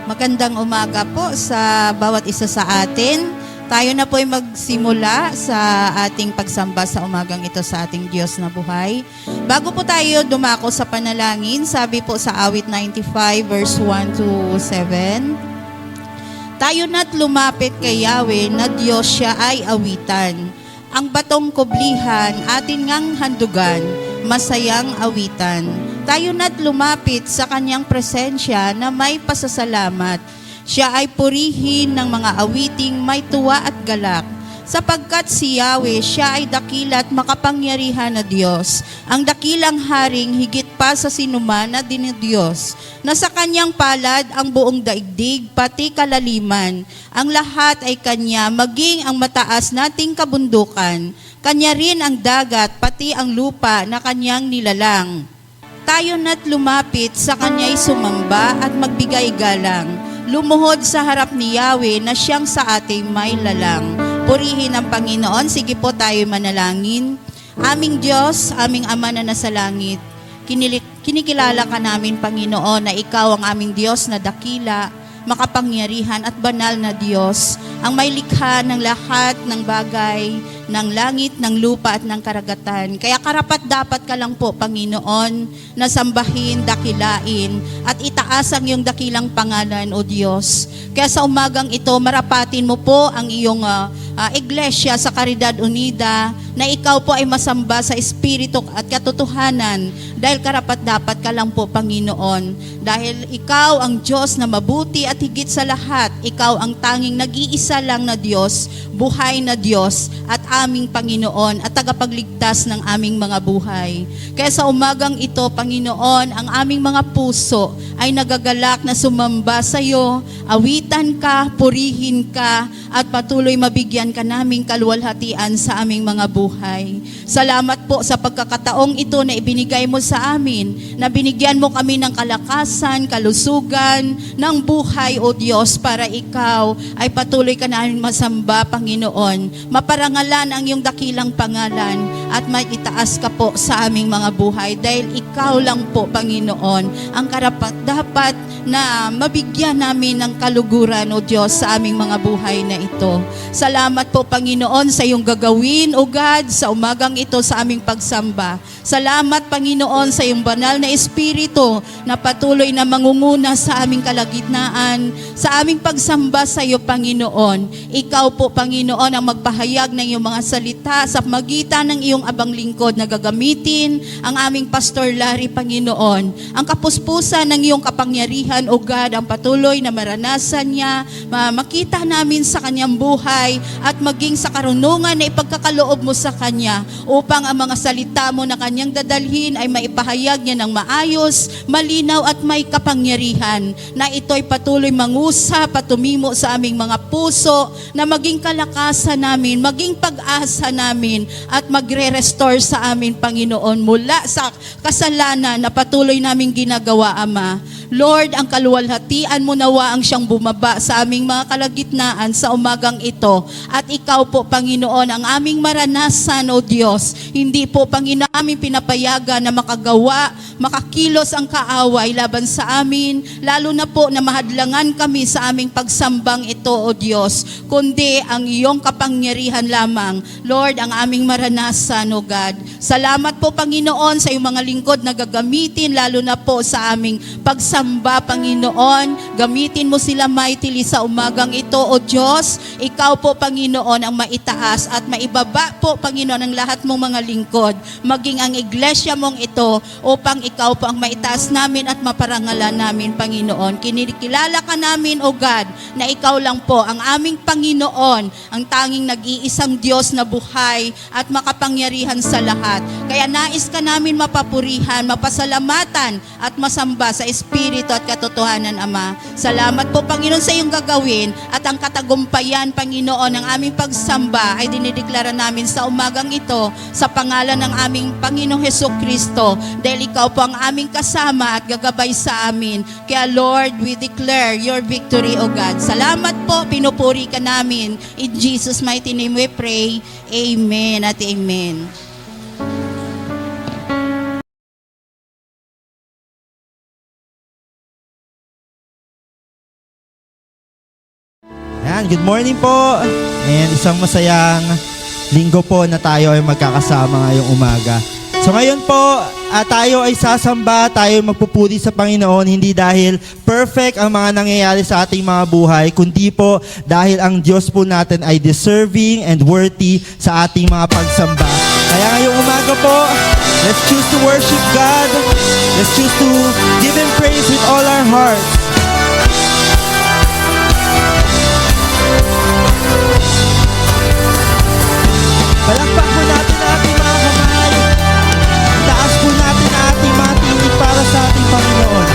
Magandang umaga po sa bawat isa sa atin. Tayo na po ay magsimula sa ating pagsamba sa umagang ito sa ating Diyos na buhay. Bago po tayo dumako sa panalangin, sabi po sa awit 95 verse 1 to 7, tayo na't lumapit kay Yahweh na Diyos siya ay awitan. Ang batong kublihan atin ngang handugan, masayang awitan. Tayo na't lumapit sa kanyang presensya na may pasasalamat. Siya ay purihin ng mga awiting may tuwa at galak. Sapagkat si Yahweh, siya ay dakila at makapangyarihan na Diyos. Ang dakilang haring higit pa sa sinuman na dinidiyos. Na sa kanyang palad ang buong daigdig, pati kalaliman. Ang lahat ay kanya, maging ang mataas nating kabundukan. Kanya rin ang dagat, pati ang lupa na kanyang nilalang. Tayo na't lumapit sa kanya'y sumamba at magbigay galang. Lumuhod sa harap ni Yahweh na siyang sa ating may lalang. Purihin ang Panginoon. Sige po tayo manalangin. Aming Diyos, aming Ama na nasa langit, kinikilala ka namin, Panginoon, na Ikaw ang aming Diyos na dakila, makapangyarihan at banal na Diyos, ang may likha ng lahat ng bagay, ng langit, ng lupa at ng karagatan. Kaya karapat dapat ka lang po, Panginoon, na sambahin, dakilain, at itaas ang iyong dakilang pangalan, O Diyos. Kaya sa umagang ito, marapatin mo po ang iyong iglesia sa Caridad Unida, na ikaw po ay masamba sa espiritu at katotohanan, dahil karapat dapat ka lang po, Panginoon. Dahil ikaw ang Diyos na mabuti at higit sa lahat, ikaw ang tanging nag-iisa lang na Diyos, buhay na Diyos, at aming Panginoon at tagapagligtas ng aming mga buhay. Kaya sa umagang ito, Panginoon, ang aming mga puso ay nagagalak na sumamba sa iyo, awitan ka, purihin ka, at patuloy mabigyan ka naming kaluwalhatian sa aming mga buhay. Salamat po sa pagkakataong ito na ibinigay mo sa amin, na binigyan mo kami ng kalakasan, kalusugan, ng buhay, O Diyos, para ikaw ay patuloy ka namin masamba, Panginoon. Maparangalan ang iyong dakilang pangalan at maitaas ka po sa aming mga buhay, dahil ikaw lang po, Panginoon, ang karapat dapat na mabigyan namin ng kaluguran, O Diyos, sa aming mga buhay na ito. Salamat po, Panginoon, sa iyong gagawin, O God, sa umagang ito sa aming pagsamba. Salamat, Panginoon, sa iyong banal na Espiritu na patuloy na mangunguna sa aming kalagitnaan, sa aming pagsamba sa iyo, Panginoon. Ikaw po, Panginoon, ang magpahayag ng iyong mga salita sa magitan ng iyong abang lingkod na gagamitin ang aming Pastor Larry, Panginoon. Ang kapuspusan ng iyong kapangyarihan, O God, ang patuloy na maranasan niya, makita namin sa kanyang buhay at maging sa karunungan na ipagkakaloob mo sa kanya, upang ang mga salita mo na kanyang dadalhin ay maipahayag niya ng maayos, malinaw at may kapangyarihan, na ito'y patuloy mangusap at tumimo sa aming mga puso, na maging kalakasan namin, maging pag-asa namin, at magre-restore sa amin, Panginoon, mula sa kasalanan na patuloy naming ginagawa, Ama. Lord, ang kaluwalhatian mo nawa ang siyang bumaba sa aming mga kalagitnaan sa umagang ito. At ikaw po, Panginoon, ang aming maranasan, O Diyos. Hindi po, Panginoon, aming pinapayagan na makagawa, makakilos ang kaaway laban sa amin, lalo na po na mahadlangan kami sa aming pagsambang ito, O Diyos, kundi ang iyong kapangyarihan lamang. Lord, ang aming maranasan, O God. Salamat po, Panginoon, sa iyong mga lingkod na gagamitin, lalo na po sa aming pagsamba, Panginoon. Gamitin mo sila mightily sa umagang ito, O Diyos. Ikaw po, Panginoon, ang maitaas at maibaba po, Panginoon, ang lahat mong mga lingkod, maging ang iglesia mong ito, upang ikaw po ang maitaas namin at maparangalan namin, Panginoon. Kinikilala ka namin, O God, na ikaw lang po ang aming Panginoon, ang tanging nag-iisang Diyos na buhay at makapangyarihan sa lahat. Kaya nais ka namin mapapurihan, mapasalamatan at masamba sa Espiritu at katotohanan, Ama. Salamat po, Panginoon, sa iyong gagawin, at ang katagumpayan, Panginoon, ng aming pagsamba ay dinideklara namin sa umagang ito sa pangalan ng aming Panginoong Hesukristo, dahil ikaw po ang aming kasama at gagabay sa amin. Kaya Lord, we declare your victory, O God. Salamat po, pinupuri ka namin. In Jesus' mighty name we pray. Amen at amen. Ayan, good morning po. And isang masayang linggo po na tayo ay magkakasama ngayong umaga. So ngayon po, tayo ay sasamba, tayo ay magpupuri sa Panginoon, hindi dahil perfect ang mga nangyayari sa ating mga buhay, kundi po dahil ang Diyos po natin ay deserving and worthy sa ating mga pagsamba. Kaya ngayong umaga po, let's choose to worship God. Let's choose to give Him praise with all our hearts. Palakpak po natin ang ating mga kamay. Taas po natin ang ating mga tinig para sa ating Panginoon.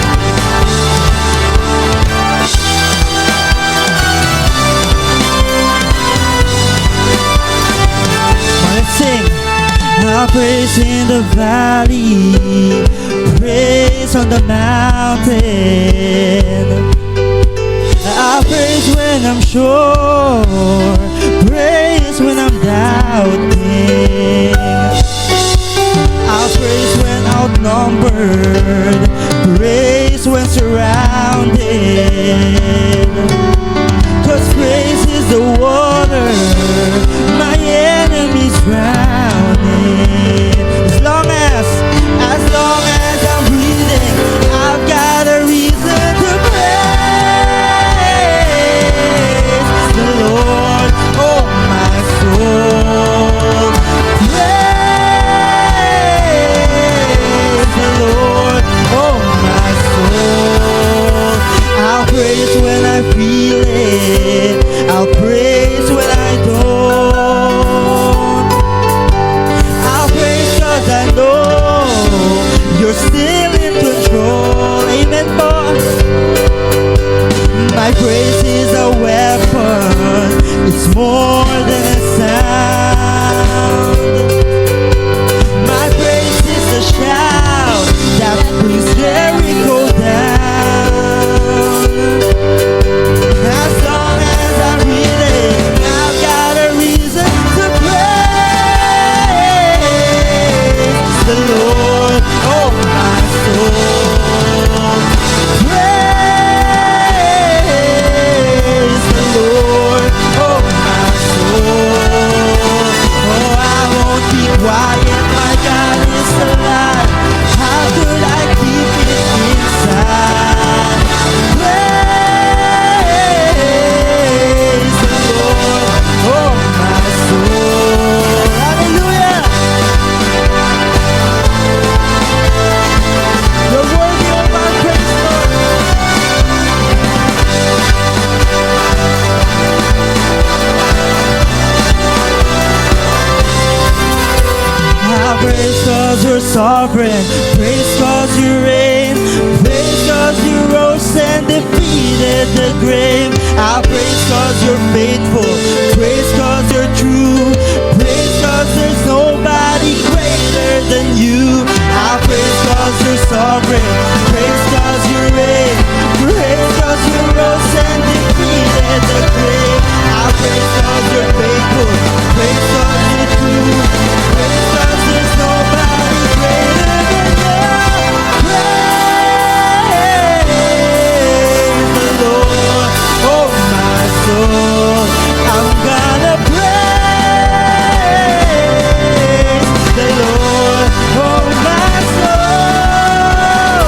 Let's sing. I'll praise in the valley, praise on the mountain. I'll praise when I'm sure, praise when I'm doubting. I'll praise when outnumbered, praise when surrounded. 'Cause praise is the water my enemies drowning. As long as I'm breathing, I've got a reason to praise the Lord, oh my soul. Praise the Lord, oh my soul. I'll praise when I feel it, I'll praise when I don't. I'll praise 'cause I know You're still in control. Amen po. My praise is a weapon. It's more than a sound. My praise is a shout that brings Jericho down. As long as I'm breathing, I've got a reason to praise the Lord, oh my soul. Praise the Lord, oh my soul. Oh, I won't be quiet, my God is alive. How could I keep it inside? Praise the Lord, oh my soul. Hallelujah. You're worthy of our praise, Lord. I praise 'cause you're sovereign, praise 'cause you reign, praise 'cause you rose and defeated the grave. I praise 'cause you're faithful, praise 'cause you're true, praise 'cause there's nobody greater than you. I praise 'cause you're sovereign, praise 'cause you reign, praise 'cause you rose and defeated the grave. I praise 'cause you're faithful, praise 'cause you're true, praise 'cause there's nobody greater than you. Praise the Lord, oh my soul. I'm gonna praise the Lord, oh my soul.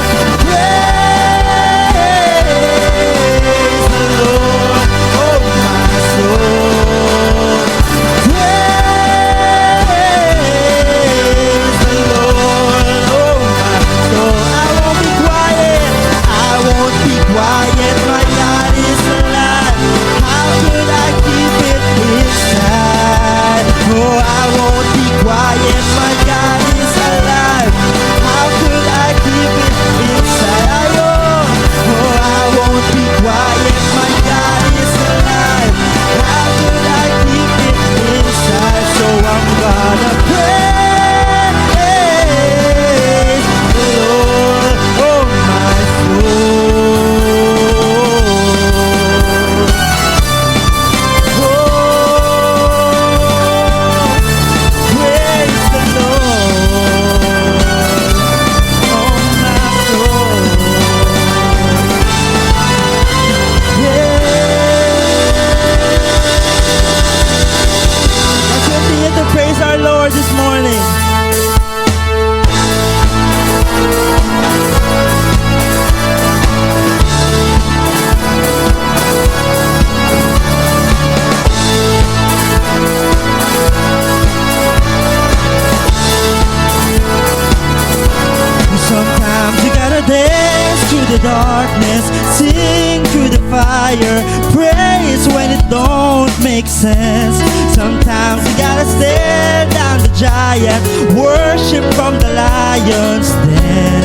dance through the darkness, sing through the fire, praise when it don't make sense. Sometimes you gotta stare down the giant, worship from the lion's den.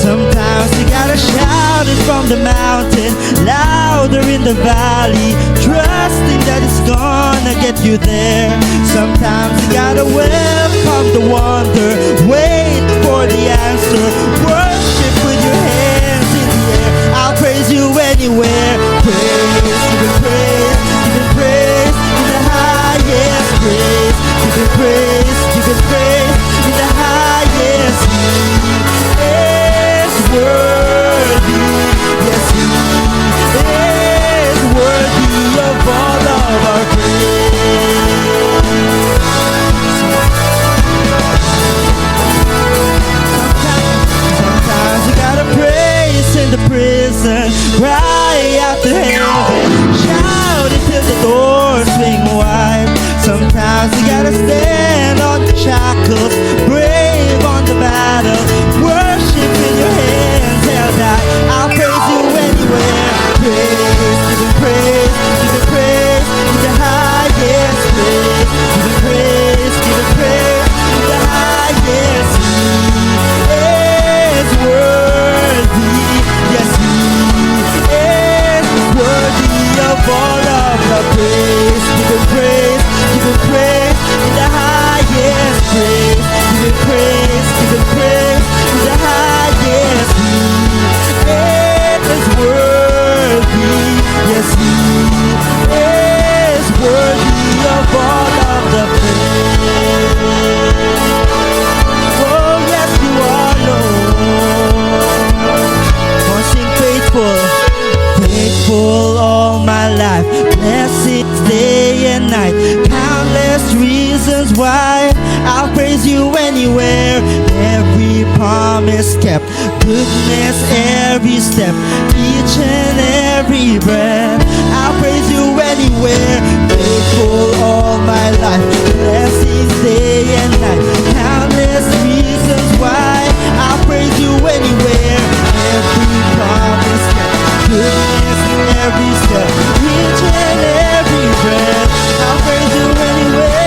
Sometimes you gotta shout it from the mountain, louder in the valley, trusting that it's gonna get you there. Sometimes you gotta welcome the wonder, wait for the answer, worship with your hands in the air. I'll praise you anywhere. Praise, give it praise, give it praise in the highest praise. Give it praise, give it praise in the highest. He is worthy, yes, He is worthy of all of our praise. Sometimes you gotta praise in the prison, cry out to heaven, shout it till the doors swing wide. Sometimes you gotta stand on the shackles, brave on the battle, worship in your hands held high. I'll praise you anywhere. Praise, give it praise, give it praise in the highest praise. Give it praise, give it praise in the highest. He is worthy, yes, He is worthy of all of the praise. Give it praise, give it praise in the highest praise. Give it praise, give it praise in the highest. He is worthy, yes, He is worthy of all of the praise. Oh yes, You are Lord. Oh, sing faithful, faithful all my life, blessings day and night, countless reasons why I'll praise You anywhere. Every promise kept, goodness every step, each and every breath, I'll praise You anywhere. Faithful all my life, blessings day and night, countless reasons why I'll praise You anywhere. Every promise kept, goodness in every step, each and every breath, I'll praise You anywhere.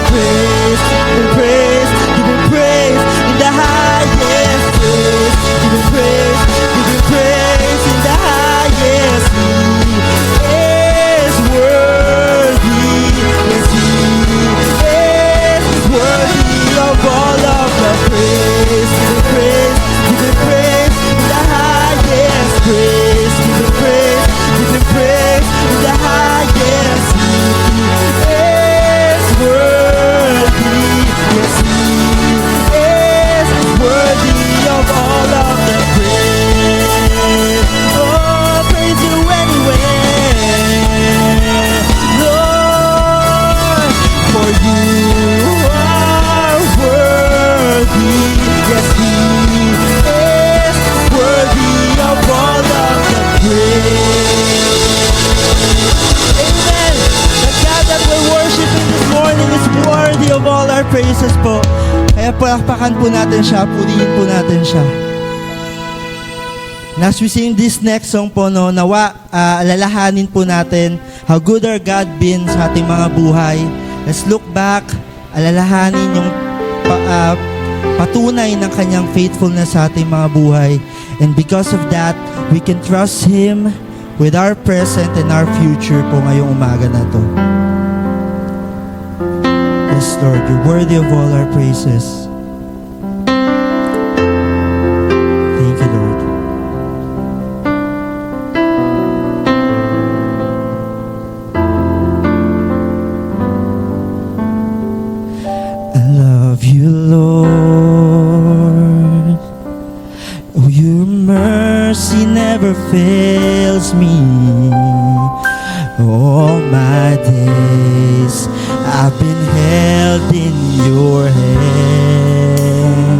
Praise, give it praise, give it praise in the highest praise. Give it praise, give it praise in the highest. He is worthy, yes, He is worthy of all of the praise. Give it praise, give it praise in the highest praise. Give it praise, give it praise in the highest. He is worthy, yes, He is worthy of all of the praise. Oh, praise You anywhere, Lord, for You are worthy, yes, He is worthy of all of the praise. Amen. The God that we're worshiping this morning is worthy of all our praises po. Kaya palakpakan po natin Siya, purihin po natin Siya. And as we sing this next song po, no, nawa, alalahanin po natin how good our God been sa ating mga buhay. Let's look back, alalahanin yung patunay ng Kanyang faithfulness sa ating mga buhay. And because of that, we can trust Him with our present and our future po ngayong umaga na to. Yes, Lord, You're worthy of all our praises. Thank You, Lord. I love You, Lord. Oh, Your mercy never fails me. All my days I've been held in Your hand.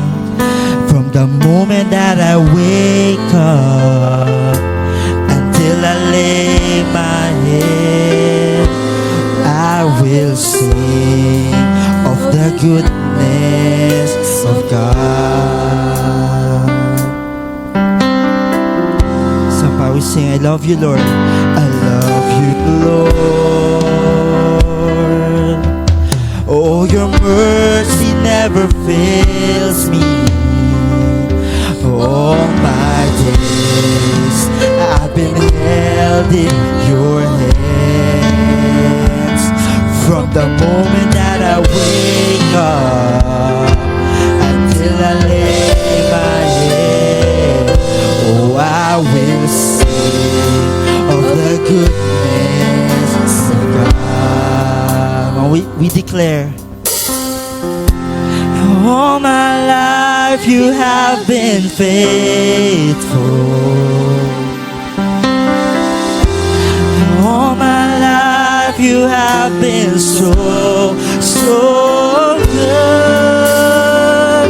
From the moment that I wake up until I lay my head, I will sing of the goodness of God. Somehow we sing, I love you, Lord. I love you, Lord. Oh, your mercy never fails me. All my days I've been held in your hands. From the moment that I wake up until I lay my head, oh, I will sing of the goodness of God. Oh, we declare, all my life you have been faithful. All my life you have been so, so good.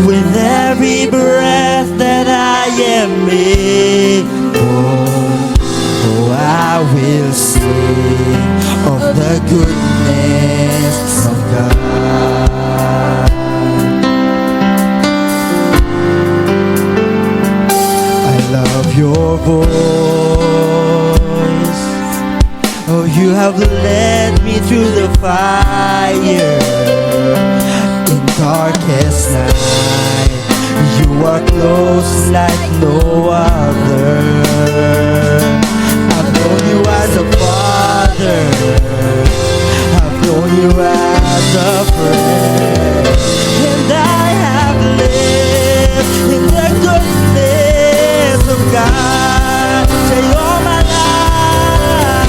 With every breath that I am able, oh, I will sing of the goodness of God. I love your voice. Oh, you have led me through the fire in darkest night. You are close like no other. I've known you as a father. I've known you as a friend. And I have lived in the goodness of God. Say all my life,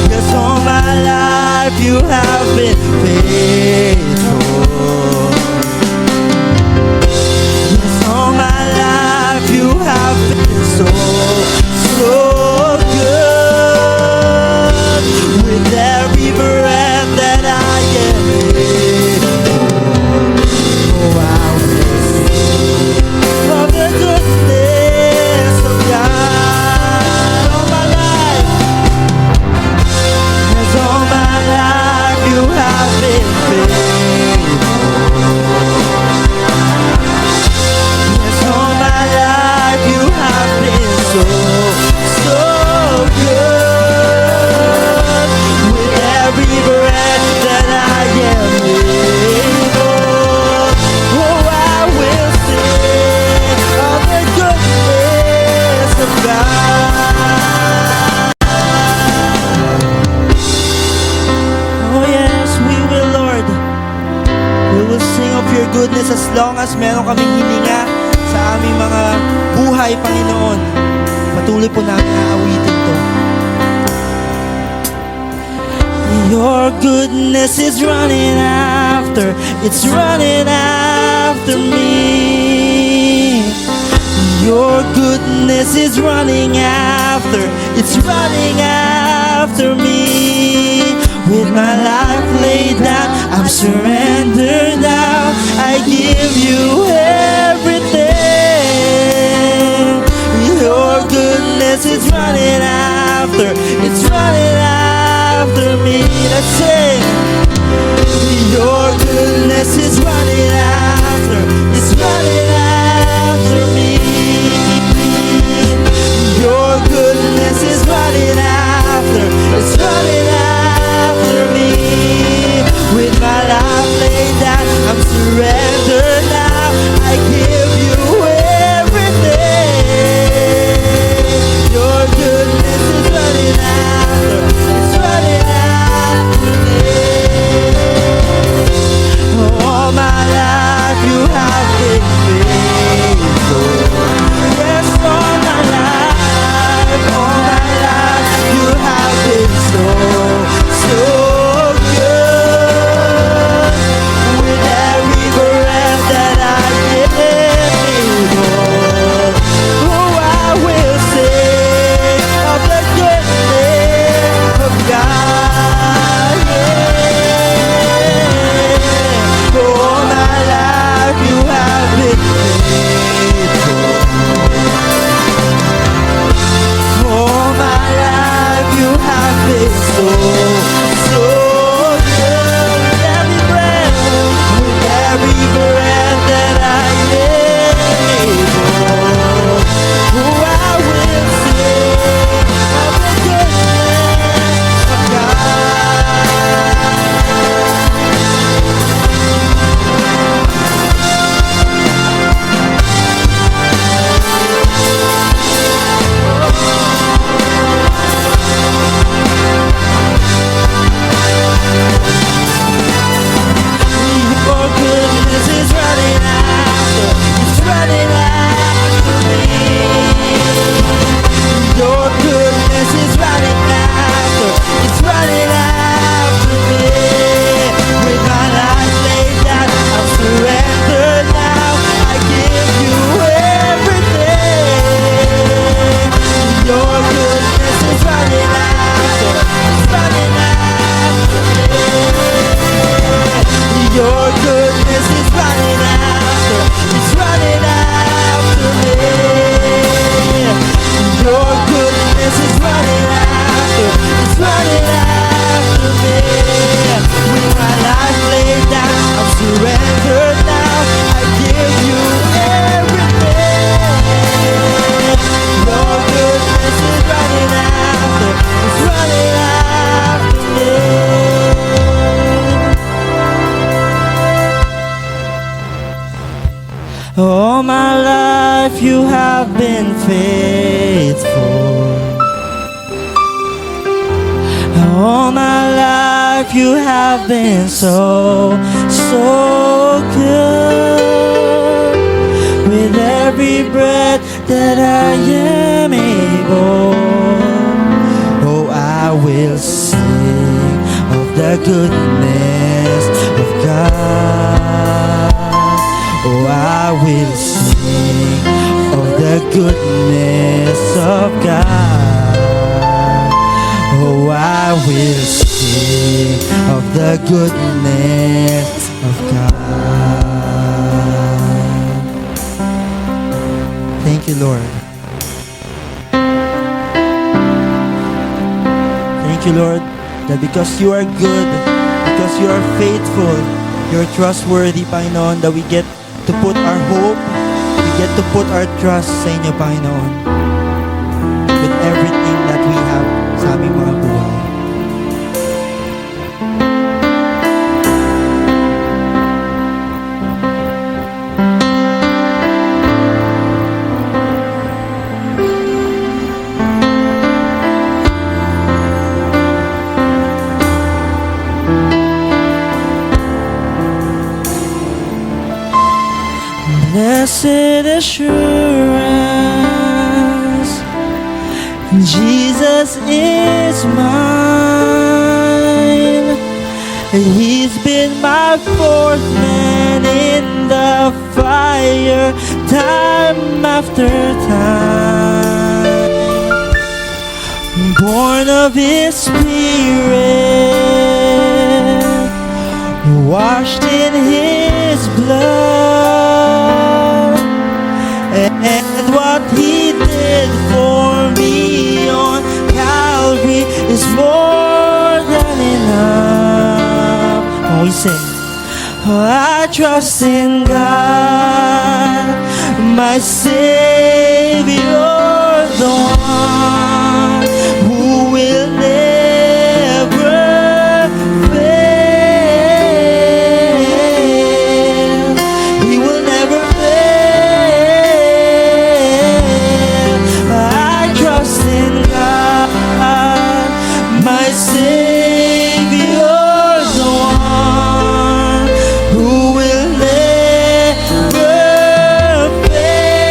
yes, all my life you have been faithful. Yes, all my life you have been so, so good. With every breath that I am able, oh, I will sing of the goodness of God. All my life, yes, all my life you have been faithful. Yes, all my life you have been so, so good. With every breath that I am able, oh, I will sing of the goodness of God. Oh yes, we will, Lord. We will sing of your goodness as long as meron kaming hininga sa aming mga buhay, Panginoon. Patuloy po namin aawitin to. Your goodness is running after, it's running after me. Your goodness is running after, it's running after me. With my life laid down, I'm surrendered now. I give you everything. Your goodness is running after, it's running after me. Let's sing. Your goodness is running after, it's running after me. Your goodness is running after, it's running after me. With my life laid down, I'm surrendered now. I give you everything. Your goodness is running after, it's running after me. All my goodness is running after, it's running after me. Your goodness is running after, it's running after me. With my life laid down, I'm surrendered now. I give you everything. Your goodness is running after, it's running after me. All my life you have been faithful. All my life you have been so, so good. With every breath that I am able, oh, I will sing of the goodness of God. Oh, I will sing of the goodness of God. Oh, I will sing of the goodness of God. Thank you, Lord. Thank you, Lord, that because you are good, because you are faithful, you're trustworthy, Panginoon, that we get to put our hope, we get to put our trust sa inyo, Panginoon, with everything that we have sa aming mga buhay. Blessed assurance, Jesus is mine. He's been my fourth man in the fire, time after time. Born of His Spirit, washed in His blood, and what He did for me on Calvary is more than enough. Oh, we sing. Oh, I trust in God, my Savior, the one who will never fail. He will never fail. I trust in God, my Savior, the one who will never fail.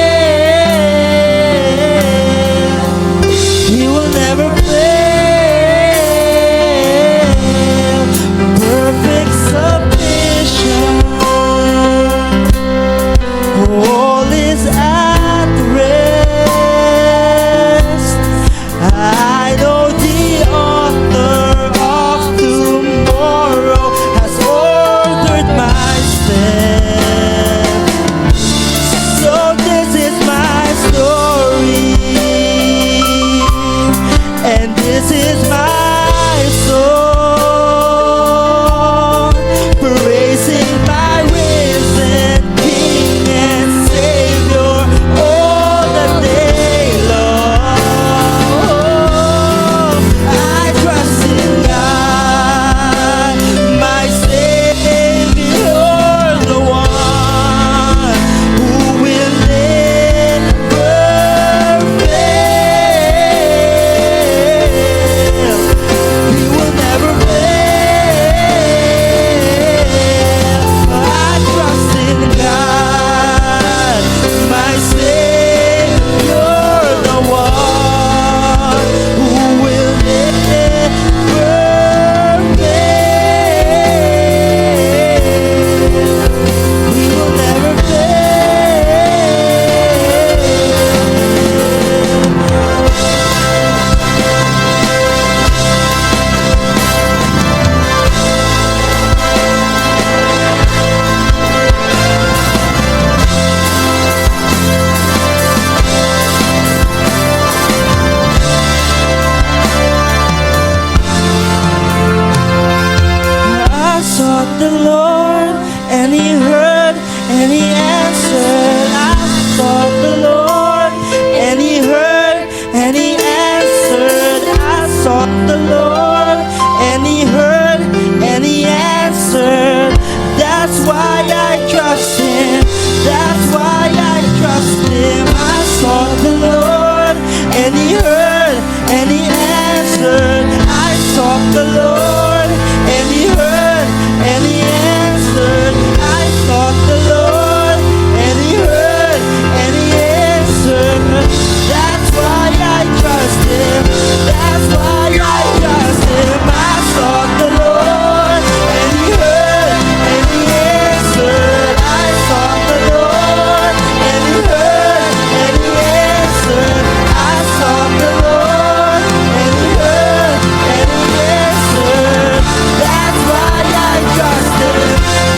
trust Him. That's why I trust Him. I sought the Lord, and He heard, and He answered. I sought the Lord, and He heard, and He answered. I sought the Lord, and He heard, and He answered. That's why I trust Him. That's why I trust Him. I sought the Lord, and He heard, and He answered. I sought the Lord, and He heard, and He answered. I sought the Lord, and He heard, and He answered. That's why I trust Him.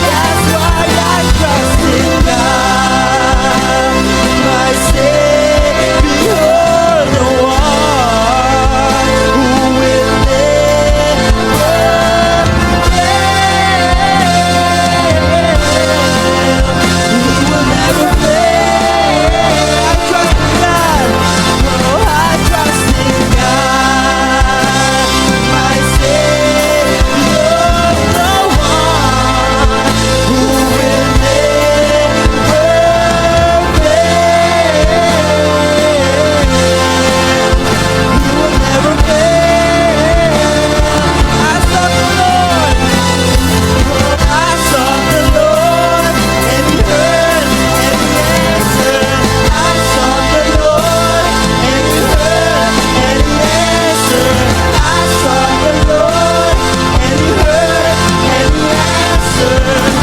That's why I trust in God, my Savior, the one who will never fail. He will never fail. I trust in God. Oh, I trust in God, my Savior, the one who will never fail. He will never fail. I sought the Lord. I sought the Lord, and He heard, and He answered. I sought the Lord, and He heard, and He answered. I sought the Lord, and He heard, and He answered.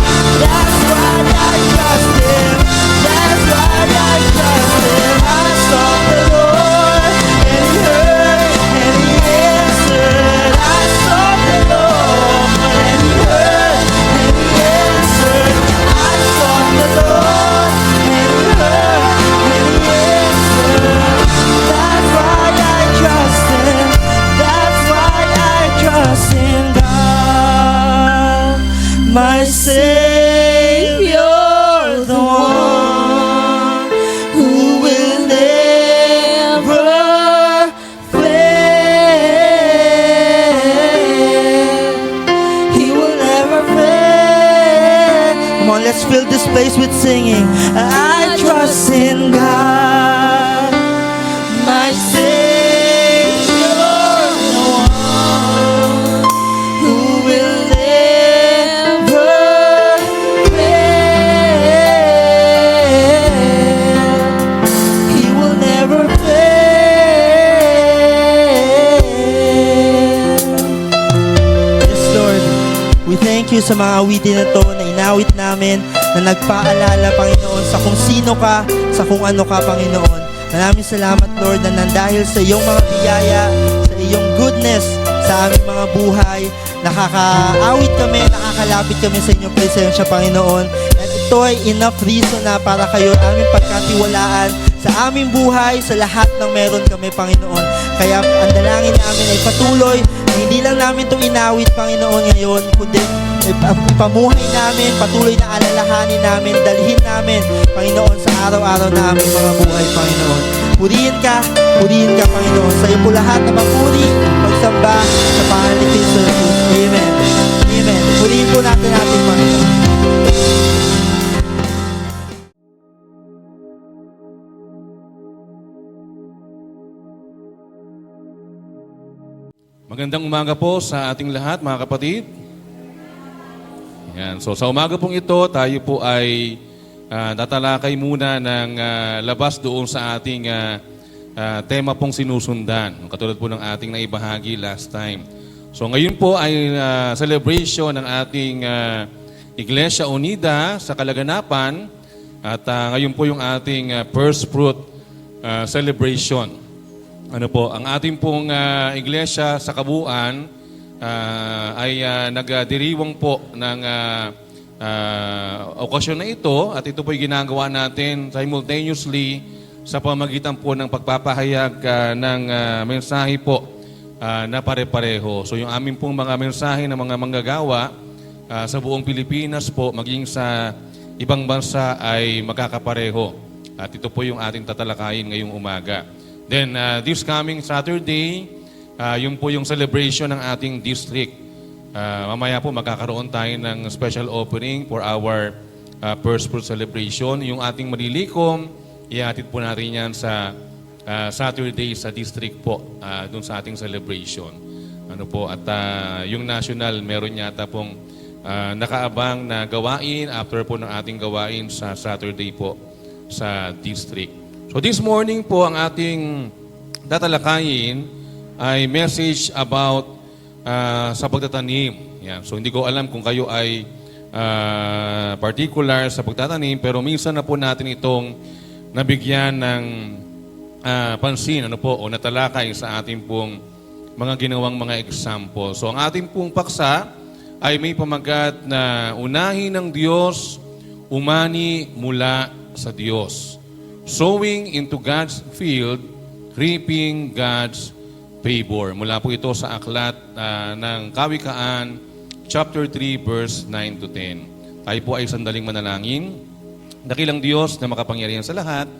That's why I trust Him. That's why I trust Him. I sought the Lord, and He heard, and He answered. I sought the Lord, and He heard, and He answered. I sought the Lord, and He heard, and He answered. That's why I trust Him. That's why I trust in God, my Savior, the one who will never fail. He will never fail. Come on, let's fill this place with singing. I trust in God, my Savior, the one who will never fail. He will never fail. Yes, Lord. We thank you sa mga awitin na to na inawit namin, na nagpaalala, Panginoon, sa kung sino ka, sa kung ano ka, Panginoon. Maraming salamat, Lord, na dahil sa iyong mga biyaya, sa iyong goodness sa aming mga buhay, nakakaawit kami, nakakalapit kami sa inyong presensya, Panginoon. At ito ay enough reason na para kayo aming pagkatiwalaan sa aming buhay, sa lahat ng meron kami, Panginoon. Kaya ang dalangin namin ay patuloy na hindi lang namin itong inawit, Panginoon, ngayon, kundi ipamuhay namin, patuloy na alalahanin namin, dalhin namin, Panginoon, sa araw-araw na aming mga buhay, Panginoon. Purihin ka, Panginoon. Sa iyo po lahat na papuri, magsamba sa pangalan ni Kristo Jesus. Amen. Amen. Purihin po natin ating Panginoon. Magandang umaga po sa ating lahat, mga kapatid. Yan. So sa umaga pong ito, tayo po ay tatalakay muna ng labas doon sa ating tema pong sinusundan. Katulad po ng ating naibahagi last time. So ngayon po ay celebration ng ating Iglesia Unida sa Kalaganapan. At ngayon po yung ating first fruit celebration. Ano po, ang ating pong iglesia sa kabuuan ay nagdiriwang po ng okasyon na ito at ito po ay ginagawa natin simultaneously sa pamagitan po ng pagpapahayag ng mensahe po na pare-pareho. So yung aming pong mga mensahe ng mga manggagawa sa buong Pilipinas po, maging sa ibang bansa ay magkakapareho. At ito po yung ating tatalakayin ngayong umaga. Then this coming Saturday, yun po yung celebration ng ating district. Mamaya po magkakaroon tayo ng special opening for our first fruit celebration. Yung ating malilikom, ihatid po natin yan sa Saturday sa district po, dun sa ating celebration. Ano po, at yung national, meron yata pong nakaabang na gawain after po ng ating gawain sa Saturday po sa district. So this morning po, ang ating tatalakayin ay message about sa pagtatanim. Yan. So hindi ko alam kung kayo ay particular sa pagtatanim, pero minsan na po natin itong nabigyan ng pansin o natalakay sa ating pong mga ginawang mga example. So ang ating pong paksa ay may pamagat na unahin ng Diyos, umani mula sa Diyos. Sowing into God's field, reaping God's favor. Mula po ito sa aklat ng Kawikaan, chapter 3, verse 9 to 10. Tayo po ay sandaling manalangin. Dakilang Diyos na makapangyarihan sa lahat,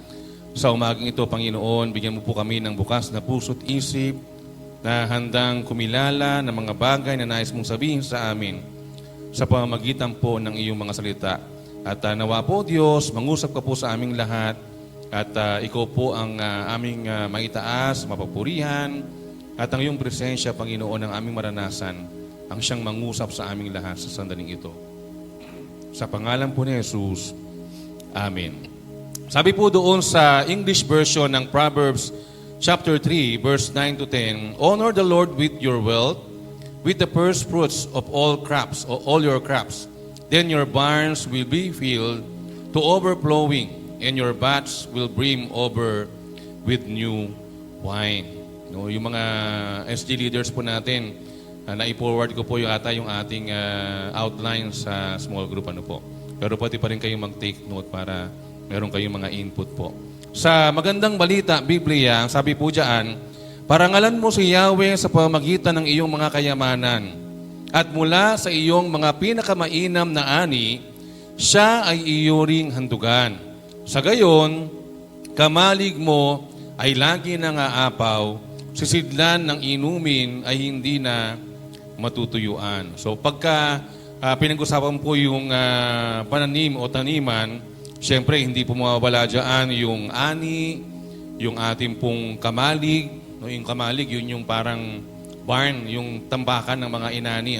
sa umagang ito, Panginoon, bigyan mo po kami ng bukas na puso't isip na handang kumilala ng mga bagay na nais mong sabihin sa amin sa pamamagitan po ng iyong mga salita. At nawa po, Diyos, mangusap ka po sa aming lahat at ikaw po ang aming maitaas, mapapurihan at ang iyong presensya, Panginoon, ang aming maranasan, ang siyang mangusap sa aming lahat sa sandaling ito. Sa pangalan po ni Jesus, Amen. Sabi po doon sa English version ng Proverbs chapter 3, verse 9 to 10, honor the Lord with your wealth, with the first fruits of all crops, or all your crops. Then your barns will be filled to overflowing, and your vats will brim over with new wine. No, yung mga SG leaders po natin, na-forward ko po yung ating outline sa small group. Pero pati pa rin kayong mag-take note para meron kayong mga input po. Sa magandang balita, Biblia, sabi po dyan, parangalan mo si Yahweh sa pamamagitan ng iyong mga kayamanan, at mula sa iyong mga pinakamainam na ani, siya ay iyuring handugan. Sa gayon, kamalig mo ay lagi nang aapaw, sisidlan ng inumin ay hindi na matutuyuan. So pagka pinag-usapan po yung pananim o taniman, siyempre, hindi po mawawala dyan yung ani, yung ating pong kamalig. No, yung kamalig, yun yung parang barn, yung tambakan ng mga inani.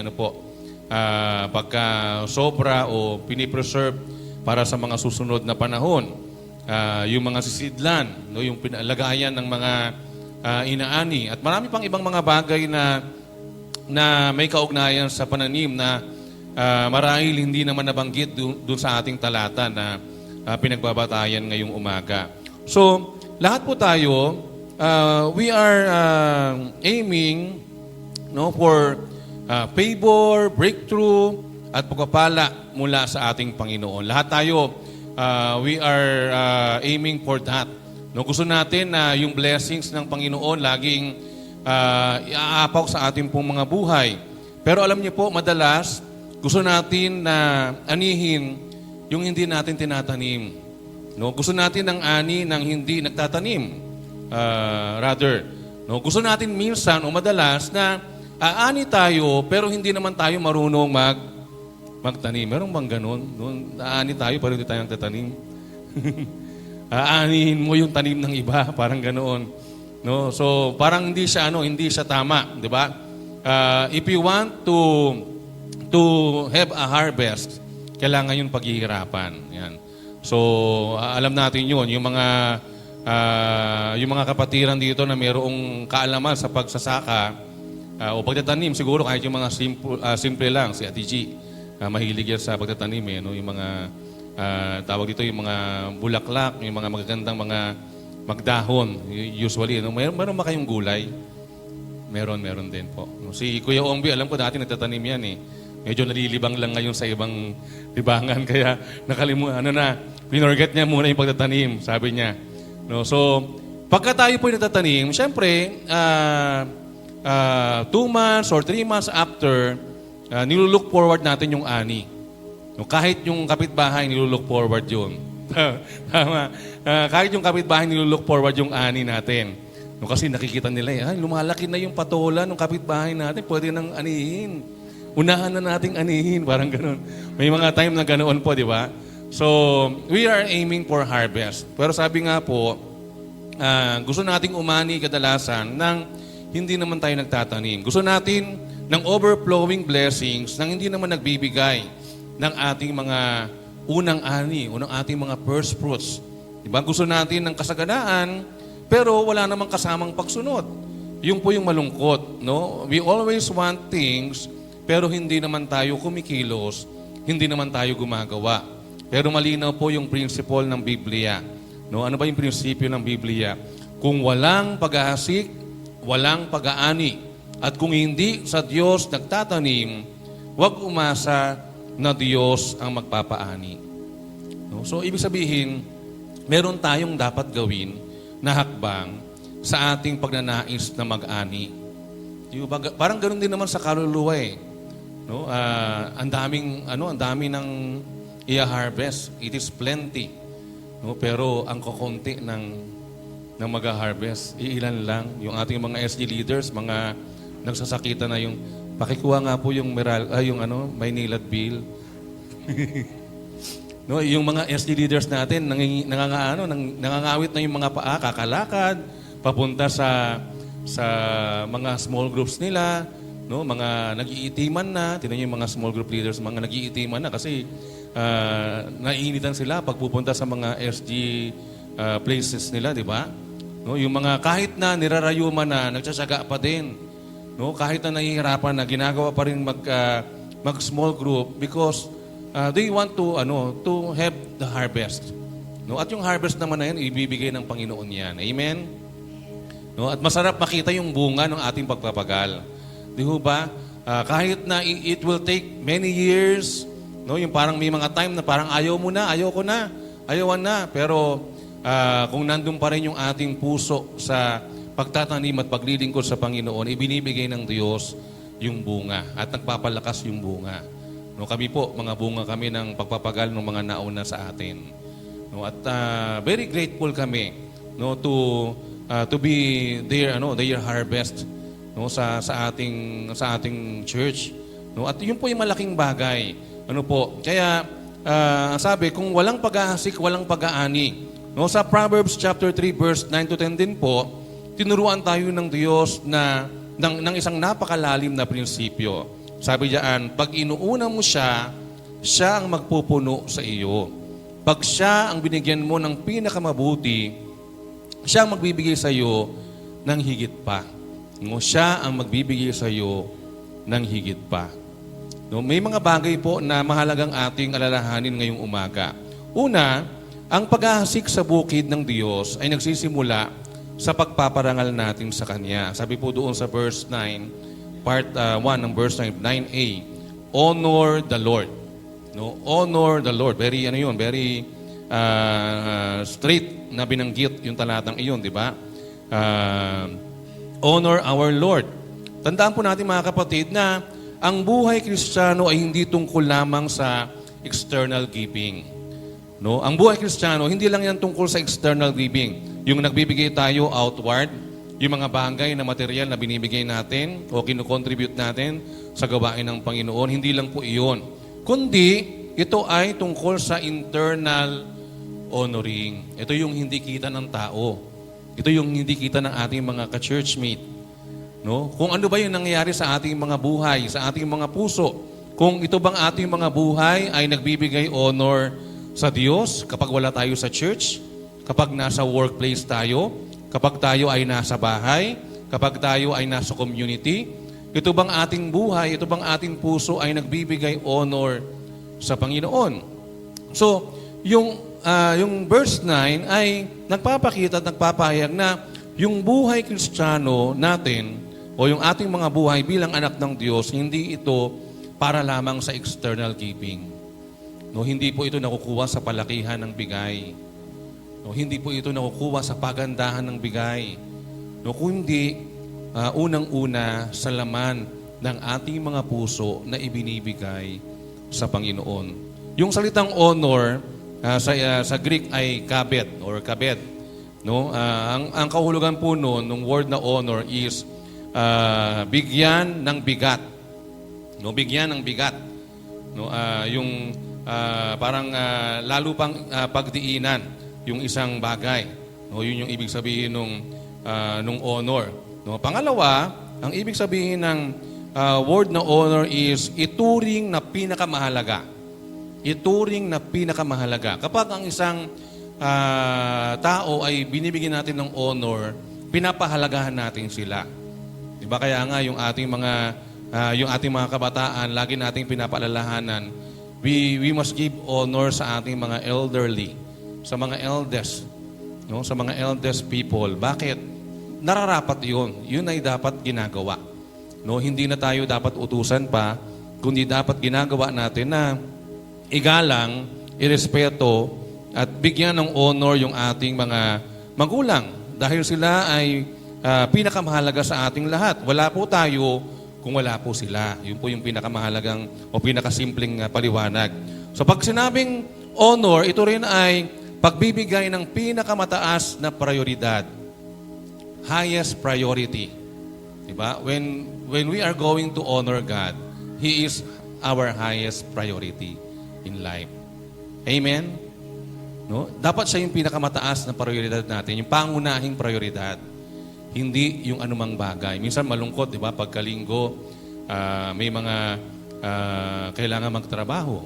Pagka sobra o pinipreserve para sa mga susunod na panahon. Yung mga sisidlan, no, yung pinalagayan ng mga inaani. At marami pang ibang mga bagay na may kaugnayan sa pananim na marahil hindi naman nabanggit dun sa ating talata na pinagbabatayan ngayong umaga. So, lahat po tayo, we are aiming for favor, breakthrough, at pagpapala mula sa ating Panginoon. Lahat tayo, we are aiming for that. No, gusto natin na yung blessings ng Panginoon laging iaapaw sa ating pong mga buhay. Pero alam niyo po, madalas, gusto natin na anihin yung hindi natin tinatanim. No, gusto natin ng ani ng hindi nagtatanim. Gusto natin minsan o madalas na aani tayo pero hindi naman tayo marunong magtanim. Meron bang ganun? Aani tayo pero hindi tayo nagtatanim. Aanihin mo yung tanim ng iba, parang ganoon. No, so parang hindi siya tama, 'di ba? If you want to have a harvest, kailangan yung paghihirapan. Yan. So, alam natin yun. Yung mga kapatiran dito na mayroong kaalaman sa pagsasaka o pagtatanim, siguro kahit yung mga simple lang, si Ate G, mahilig yan sa pagtatanim. No? Yung mga, tawag dito, yung mga bulaklak, yung mga magagandang mga magdahon, usually. No? Meron ba kayong gulay? Meron din po. No? Si Kuya Ongbi, alam ko dati nagtatanim yan eh. Medyo nalilibang lang ngayon sa ibang libangan, kaya nakalimutan, pinorget niya muna yung pagtatanim, sabi niya. No, so, pagka tayo po yung nagtatanim, syempre, 2 months or 3 months after, nilulook forward natin yung ani. No, kahit yung kapitbahay, nilulook forward yun. Tama. Kahit yung kapitbahay, nilulook forward yung ani natin. No, kasi nakikita nila, lumalaki na yung patola ng kapitbahay natin, pwede nang anihin. Unahan na nating anihin, parang gano'n. May mga time na ganoon po, di ba? So, we are aiming for harvest. Pero sabi nga po, gusto nating umani kadalasan ng hindi naman tayo nagtatanim. Gusto natin ng overflowing blessings nang hindi naman nagbibigay ng ating mga unang ani o ng ating mga first fruits. Diba? Gusto natin ng kasaganaan, pero wala namang kasamang pagsunod. Yung po yung malungkot. No? We always want things, pero hindi naman tayo kumikilos, hindi naman tayo gumagawa. Pero malinaw po yung principle ng Biblia. No? Ano ba yung prinsipyo ng Biblia? Kung walang pag-aasik, walang pag-aani. At kung hindi sa Diyos nagtatanim, huwag umasa na Diyos ang magpapaani. No? So, ibig sabihin, meron tayong dapat gawin na hakbang sa ating pagnanais na mag-ani. Parang ganoon din naman sa kaluluwa eh. No? Ang dami ng i-harvest. It is plenty. No? Pero ang kokonti ng mag-harvest, iilan lang. Yung ating mga SG leaders, mga nagsasakita na yung, pakikuha nga po yung Maynilad Bill. No, yung mga SG leaders natin, nangangawit na yung mga paa, kakalakad, papunta sa mga small groups nila, no, mga nag-iitiman na, tingnan yung mga small group leaders, mga nag-iitiman na kasi naiinitan sila pag pupunta sa mga SG places nila, di ba? No, yung mga kahit na nirarayuman na, nagtsatsaga pa din. No, kahit na nahihirapan na, ginagawa pa rin mag small group because they want to have the harvest. No, at yung harvest naman na yan, ibibigay ng Panginoon yan. Amen? No, at masarap makita yung bunga ng ating pagpapagal. Di ho ba? Kahit na it will take many years, no, yung parang may mga time na parang ayaw mo na, ayaw ko na, ayawan na. Pero kung nandun pa rin yung ating puso sa pagtatanim at paglilingkod sa Panginoon, ibinibigay ng Diyos yung bunga at nagpapalakas yung bunga. No, kami po, mga bunga kami ng pagpapagal ng mga nauna sa atin. No, at very grateful kami, no, to be their harvest, no, sa ating church. No, at yun po yung malaking bagay. Ano po? Kaya sabi, kung walang pag-aasik, walang pag-aani. No, sa Proverbs chapter 3 verse 9 to 10 din po, tinuruan tayo ng Diyos ng isang napakalalim na prinsipyo. Sabi diyan, pag inuuna mo siya, siya ang magpupuno sa iyo. Pag siya ang binigyan mo ng pinakamabuti, siya ang magbibigay sa iyo ng higit pa. No, siya ang magbibigay sa iyo ng higit pa. No, may mga bagay po na mahalagang ating alalahanin ngayong umaga. Una, ang pag-ahasik sa bukid ng Diyos ay nagsisimula sa pagpaparangal natin sa Kanya. Sabi po doon sa verse 9, part 1 ng verse 9a, honor the Lord. No, honor the Lord. Very straight na binanggit yung talatang iyon, di ba? Honor our Lord. Tandaan po natin mga kapatid na ang buhay Kristiyano ay hindi tungkol lamang sa external giving. No, ang buhay Kristiyano hindi lang yan tungkol sa external giving. Yung nagbibigay tayo outward, yung mga bagay na material na binibigay natin o kinocontribute natin sa gawain ng Panginoon, hindi lang po iyon. Kundi, ito ay tungkol sa internal honoring. Ito yung hindi kita ng tao. Ito yung hindi kita ng ating mga ka-churchmate. No? Kung ano ba yung nangyayari sa ating mga buhay, sa ating mga puso. Kung ito bang ating mga buhay ay nagbibigay honor sa Diyos kapag wala tayo sa church, kapag nasa workplace tayo, kapag tayo ay nasa bahay, kapag tayo ay nasa community, ito bang ating buhay, ito bang ating puso ay nagbibigay honor sa Panginoon. So, yung verse 9 ay nagpapakita at nagpapahayag na yung buhay Kristiyano natin o yung ating mga buhay bilang anak ng Diyos, hindi ito para lamang sa external giving. No, hindi po ito nakukuha sa palakihan ng bigay. No, hindi po ito nakukuha sa pagandahan ng bigay. No, kundi unang-una sa laman ng ating mga puso na ibinibigay sa Panginoon. Yung salitang honor sa Greek ay kabed or kabed. No, ang kahulugan po noon ng word na honor is bigyan ng bigat. No, bigyan ng bigat. No, yung lalo pang pagdiinan yung isang bagay. No, yun yung ibig sabihin nung honor. No, pangalawa, ang ibig sabihin ng word na honor is ituring na pinakamahalaga. Ituring na pinakamahalaga. Kapag ang isang tao ay binibigyan natin ng honor, pinapahalagahan natin sila. Diba? Kaya nga yung ating mga kabataan, lagi nating pinapaalalahanan, we must give honor sa ating mga elderly, sa mga eldest, no? Sa mga eldest people. Bakit? Nararapat yun. Yun ay dapat ginagawa. No? Hindi na tayo dapat utusan pa, kundi dapat ginagawa natin na igalang, irespeto, at bigyan ng honor yung ating mga magulang. Dahil sila ay pinakamahalaga sa ating lahat. Wala po tayo kung wala po sila. Yun po yung pinakamahalagang o pinakasimpleng paliwanag. So pag sinabing honor, ito rin ay pagbibigay ng pinakamataas na prioridad. Highest priority. Diba? When we are going to honor God, He is our highest priority in life. Amen? No? Dapat siya yung pinakamataas na prioridad natin, yung pangunahing prioridad. Hindi yung anumang bagay. Minsan malungkot, di ba? Pagkalinggo, may mga kailangan magtrabaho.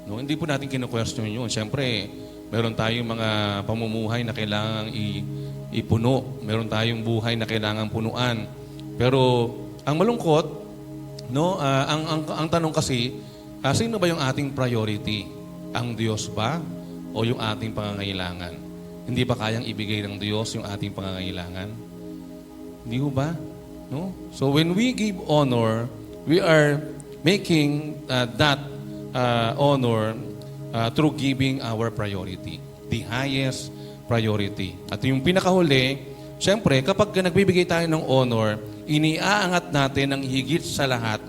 No? Hindi po natin kinu-question yun. Siyempre, meron tayong mga pamumuhay na kailangan ipuno. Meron tayong buhay na kailangan punuan. Pero ang malungkot, no? Ang tanong kasi, sino ba yung ating priority? Ang Diyos ba? O yung ating pangangailangan? Hindi ba kayang ibigay ng Diyos yung ating pangangailangan? Hindi ba? No? So when we give honor, we are making that honor through giving our priority. The highest priority. At yung pinakahuli, siyempre, kapag nagbibigay tayo ng honor, iniaangat natin ng higit sa lahat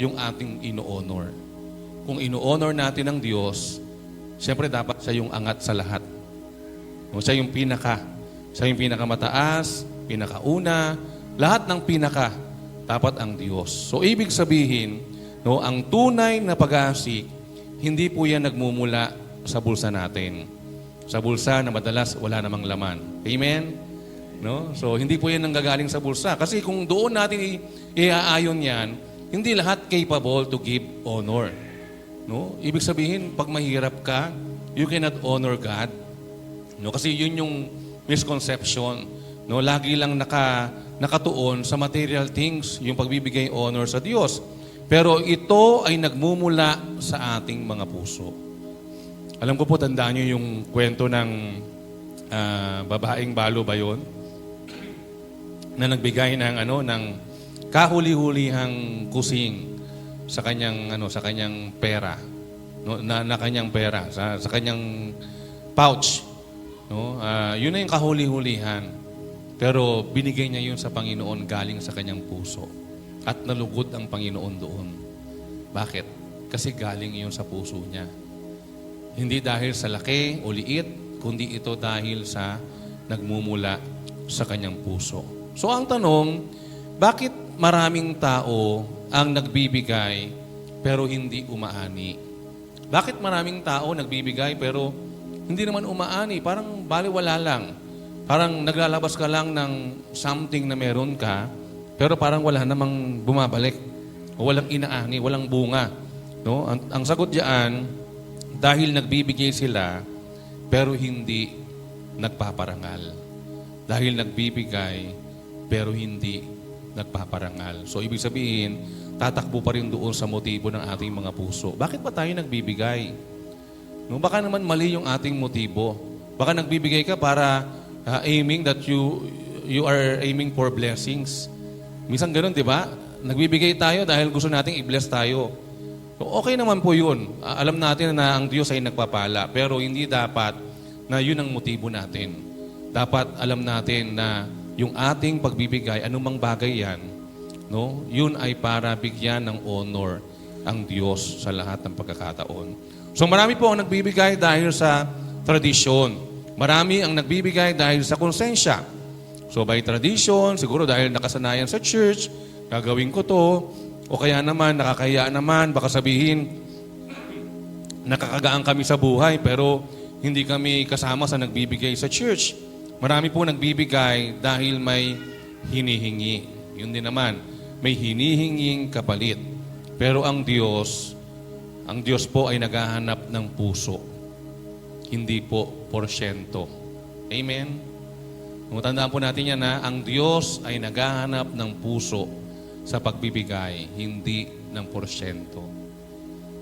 yung ating ino-honor. Kung ino-honor natin ng Diyos, siyempre dapat siya yung angat sa lahat. No, siya yung pinakamataas, pinakauna, lahat ng pinaka, dapat ang Diyos. So ibig sabihin, no, ang tunay na pag-aasik, hindi po yan nagmumula sa bulsa natin. Sa bulsa na madalas wala namang laman. Amen? No? So hindi po yan nanggagaling sa bulsa. Kasi kung doon natin iaayon yan, hindi lahat capable to give honor. No? Ibig sabihin, pag mahirap ka, you cannot honor God. No? Kasi yun yung misconception. No? Lagi lang nakatuon sa material things, yung pagbibigay honor sa Diyos. Pero ito ay nagmumula sa ating mga puso. Alam ko po, tandaan nyo yung kwento ng babaeng balo ba yun? Na nagbigay ng kahuli-hulihang kusing sa kanyang pera, no, na kanyang pera sa kanyang pouch, no, yun na yung kahuli-hulihan, pero binigay niya yun sa Panginoon galing sa kanyang puso at nalugod ang Panginoon doon. Bakit? Kasi galing yun sa puso niya, hindi dahil sa laki o liit, kundi ito dahil sa nagmumula sa kanyang puso. So ang tanong, bakit maraming tao ang nagbibigay pero hindi umaani? Bakit maraming tao nagbibigay pero hindi naman umaani? Parang baliwala lang. Parang naglalabas ka lang ng something na meron ka, pero parang wala namang bumabalik. O walang inaani, walang bunga. No? Ang sagot diyan, dahil nagbibigay sila pero hindi nagpaparangal. Dahil nagbibigay pero hindi nagpaparangal. So, ibig sabihin, tatakbo pa rin doon sa motibo ng ating mga puso. Bakit ba tayo nagbibigay? No, baka naman mali yung ating motibo. Baka nagbibigay ka para aiming that you are aiming for blessings. Minsan ganun, di ba? Nagbibigay tayo dahil gusto nating i-bless tayo. So, okay naman po yun. Alam natin na ang Diyos ay nagpapala, pero hindi dapat na yun ang motibo natin. Dapat alam natin na yung ating pagbibigay, anumang bagay yan, no? Yun ay para bigyan ng honor ang Diyos sa lahat ng pagkakataon. So marami po ang nagbibigay dahil sa tradisyon. Marami ang nagbibigay dahil sa konsensya. So by tradition, siguro dahil nakasanayan sa church, gagawin ko to, o kaya naman, nakakahiya naman, baka sabihin, nakakagaan kami sa buhay pero hindi kami kasama sa nagbibigay sa church. Marami po nagbibigay dahil may hinihingi. Yun din naman, may hinihinging kapalit. Pero ang Diyos po ay naghahanap ng puso, hindi po porsyento. Amen? Tandaan po natin yan na ang Diyos ay naghahanap ng puso sa pagbibigay, hindi ng porsyento.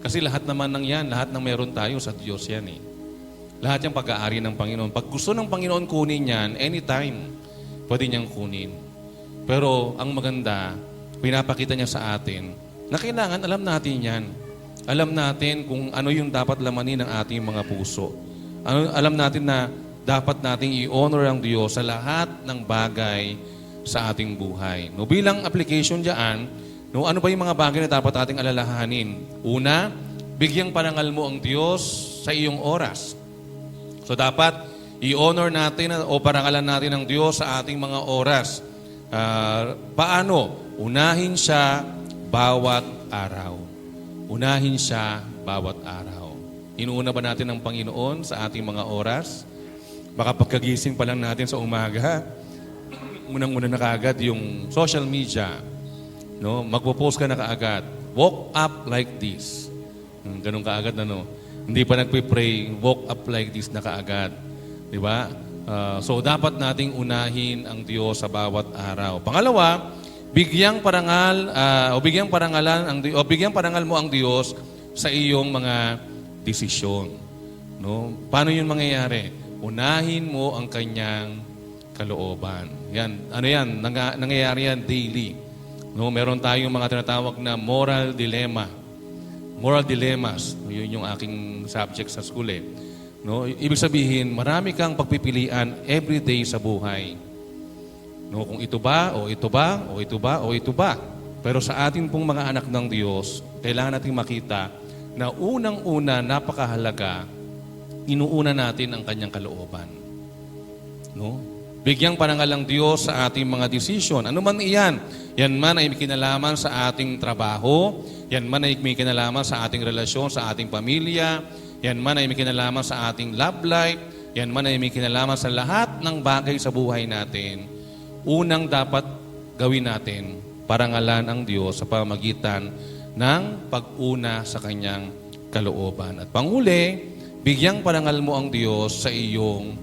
Kasi lahat naman ng yan, lahat ng meron tayo sa Diyos yan eh. Lahat yung pag-aari ng Panginoon. Pag gusto ng Panginoon kunin yan, anytime, pwede niyang kunin. Pero ang maganda, pinapakita niya sa atin na kailangan alam natin yan. Alam natin kung ano yung dapat lamanin ng ating mga puso. Alam natin na dapat nating i-honor ang Diyos sa lahat ng bagay sa ating buhay. No, bilang application diyan, no, ano ba yung mga bagay na dapat ating alalahanin? Una, bigyang parangal mo ang Diyos sa iyong oras. So dapat i-honor natin o parangalan natin ang Diyos sa ating mga oras. Paano? Unahin siya bawat araw. Unahin siya bawat araw. Inuuna ba natin ang Panginoon sa ating mga oras? Baka pagkagising pa lang natin sa umaga, unang-una na kaagad yung social media. No? Magpo-post ka na kaagad. Walk up like this. Ganun kaagad na no. Hindi pa nagpe-pray, walk up like this na kaagad. Di ba? So dapat nating unahin ang Diyos sa bawat araw. Pangalawa, bigyang parangal mo ang Diyos sa iyong mga desisyon. No? Paano 'yun mangyayari? Unahin mo ang kanyang kalooban. Yan, ano yan? Nangyayari yan daily. No, meron tayong mga tinatawag na moral dilemma. Moral dilemmas. Yun yung aking subject sa school eh. No, ibig sabihin, marami kang pagpipilian every day sa buhay. No, kung ito ba, o ito ba, o ito ba, o ito ba. Pero sa atin pong mga anak ng Diyos, kailangan nating makita na unang-una, napakahalaga, inuuna natin ang kanyang kalooban. No? Bigyang parangal ang Diyos sa ating mga desisyon. Ano man iyan? Yan man ay may kinalaman sa ating trabaho, yan man ay may kinalaman sa ating relasyon, sa ating pamilya, yan man ay may kinalaman sa ating love life, yan man ay may kinalaman sa lahat ng bagay sa buhay natin. Unang dapat gawin natin, parangalan ang Diyos sa pamamagitan ng pag-una sa kanyang kalooban. At panghuli, bigyang parangal mo ang Diyos sa iyong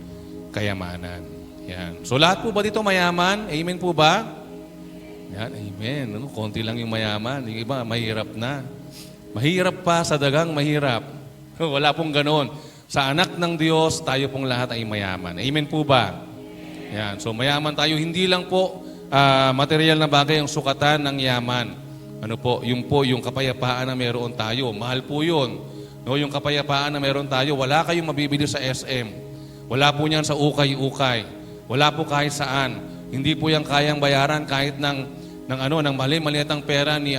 kayamanan. Yan. So lahat po ba dito mayaman? Amen po ba? Yan, amen. Ano, konti lang yung mayaman. Yung iba, mahirap na. Mahirap pa sa dagang mahirap. Wala pong ganon. Sa anak ng Diyos, tayo pong lahat ay mayaman. Amen po ba? Yan. So mayaman tayo. Hindi lang po material na bagay ang sukatan ng yaman. Ano po? Yung kapayapaan na meron tayo. Mahal po yun. No, yung kapayapaan na meron tayo, wala kayong mabibili sa SM. Wala po niyan sa ukay-ukay. Wala po kahit saan. Hindi po yan kayang bayaran kahit ng mali-maliitang pera ni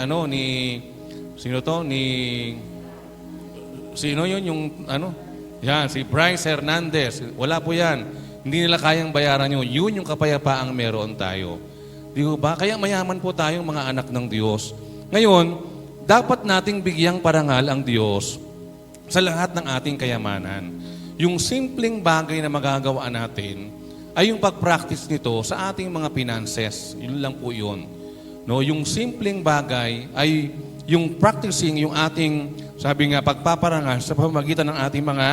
si Bryce Hernandez. Wala po yan. Hindi nila kayang bayaran yun. Yun yung kapayapaang meron tayo. Di ba? Kaya mayaman po tayong mga anak ng Diyos. Ngayon, dapat nating bigyang parangal ang Diyos sa lahat ng ating kayamanan. Yung simpleng bagay na magagawa natin ay yung pag-practice nito sa ating mga finances. Yun lang po yun. No, yung simpleng bagay ay yung practicing, yung ating, sabi nga, pagpaparangal sa pamamagitan ng ating mga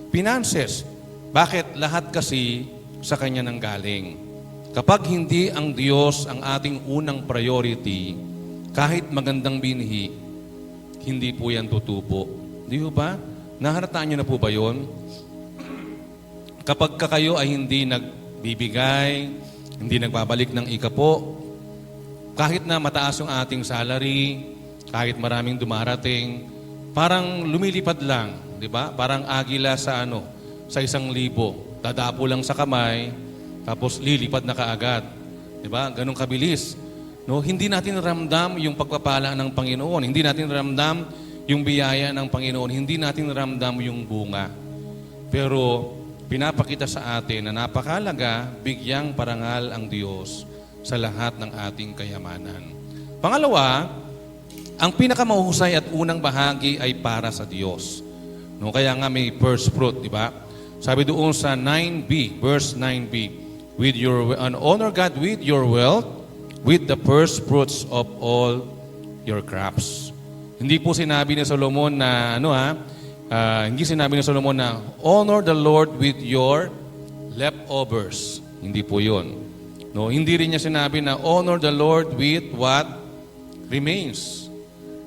finances. Bakit? Lahat kasi sa Kanya nang galing. Kapag hindi ang Diyos ang ating unang priority, kahit magandang binhi, hindi po yan tutubo. Di ba? Naharataan nyo na po ba yun? Kapag kayo ay hindi nagbibigay, hindi nagbabalik ng ikapo, kahit na mataas yung ating salary, kahit maraming dumarating, parang lumilipad lang, di ba? Parang agila sa sa 1,000. Dadapo lang sa kamay, tapos lilipad na kaagad. Di ba? Ganun kabilis. No, hindi natin ramdam yung pagpapala ng Panginoon. Hindi natin ramdam yung biyaya ng Panginoon. Hindi natin ramdam yung bunga. Pero pinapakita sa atin na napakalaga, bigyang parangal ang Diyos sa lahat ng ating kayamanan. Pangalawa, ang pinakamahuhusay at unang bahagi ay para sa Diyos. No, kaya nga may first fruit, di ba? Sabi doon sa 9b, verse 9b, honor God with your wealth, with the first fruits of all your crops. Hindi po sinabi ni Solomon na hindi sinabi ni Solomon na honor the Lord with your leftovers. Hindi po 'yon. No, hindi rin niya sinabi na honor the Lord with what remains.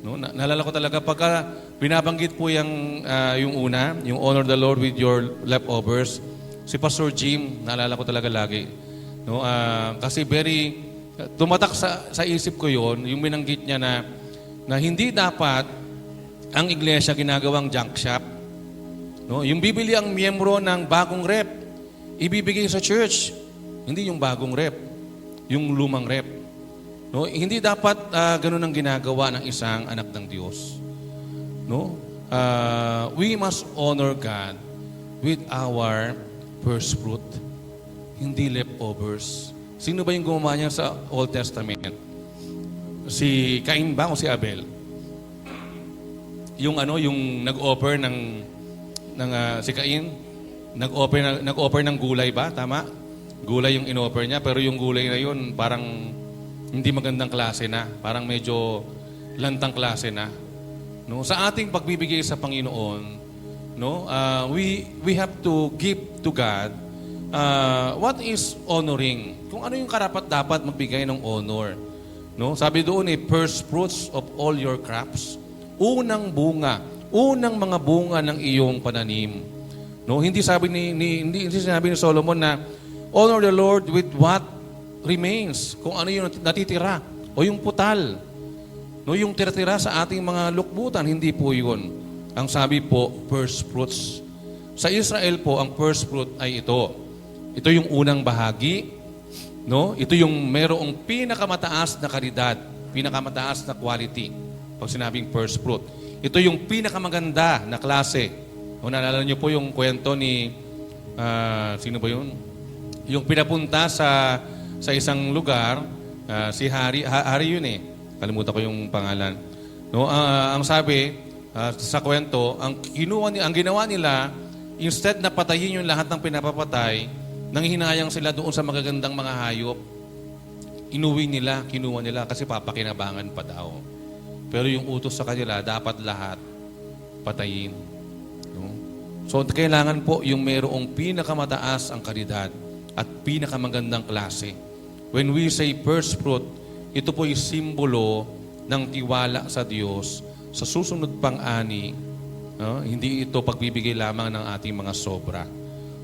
No, naalala ko talaga pagka binabanggit po yung una, yung honor the Lord with your leftovers. Si Pastor Jim, naalala ko talaga lagi. No, kasi tumatak sa isip ko 'yon, yung binanggit niya na hindi dapat ang iglesia ginagawang junk shop. No, yung bibili ang miyembro ng bagong rep, ibibigay sa church. Hindi yung bagong rep, yung lumang rep. No, hindi dapat ganun ang ginagawa ng isang anak ng Diyos. No? We must honor God with our first fruit, hindi leftovers. Sino ba yung gumawa niya sa Old Testament? Si Cain ba o si Abel? Yung nag-offer ng si Cain, nag-offer ng gulay ba? Tama? Gulay yung in-offer niya, pero yung gulay na yun parang hindi magandang klase na, parang medyo lantang klase na. No, sa ating pagbibigay sa Panginoon, no, we have to give to God what is honoring. Kung ano yung karapat-dapat magbigay ng honor. No, sabi doon first fruits of all your crops. Unang mga bunga ng iyong pananim. No, hindi sinabi ni Solomon na honor the Lord with what remains. Kung ano yung natitira o yung putal. No, yung tira-tira sa ating mga lukbutan, hindi po yun. Ang sabi po, first fruits. Sa Israel po, ang first fruit ay ito. Ito yung unang bahagi. No? Ito yung merong pinakamataas na kalidad, pinakamataas na quality. Pag sinabing first fruit. Ito yung pinakamaganda na klase. O naalala niyo po yung kwento ni, sino ba yun? Yung pinapunta sa isang lugar, si Hari yun eh. Kalimutan ko yung pangalan. No, ang sabi sa kwento, ang ginawa nila, instead na patayin yung lahat ng pinapapatay, nanghihinayang sila doon sa magagandang mga hayop. Kinuha nila kasi papakinabangan pa daw. Pero yung utos sa kanila, dapat lahat patayin. No? So, kailangan po yung mayroong pinakamataas ang kalidad at pinakamagandang klase. When we say first fruit, ito po ay simbolo ng tiwala sa Diyos sa susunod pang ani. No? Hindi ito pagbibigay lamang ng ating mga sobra.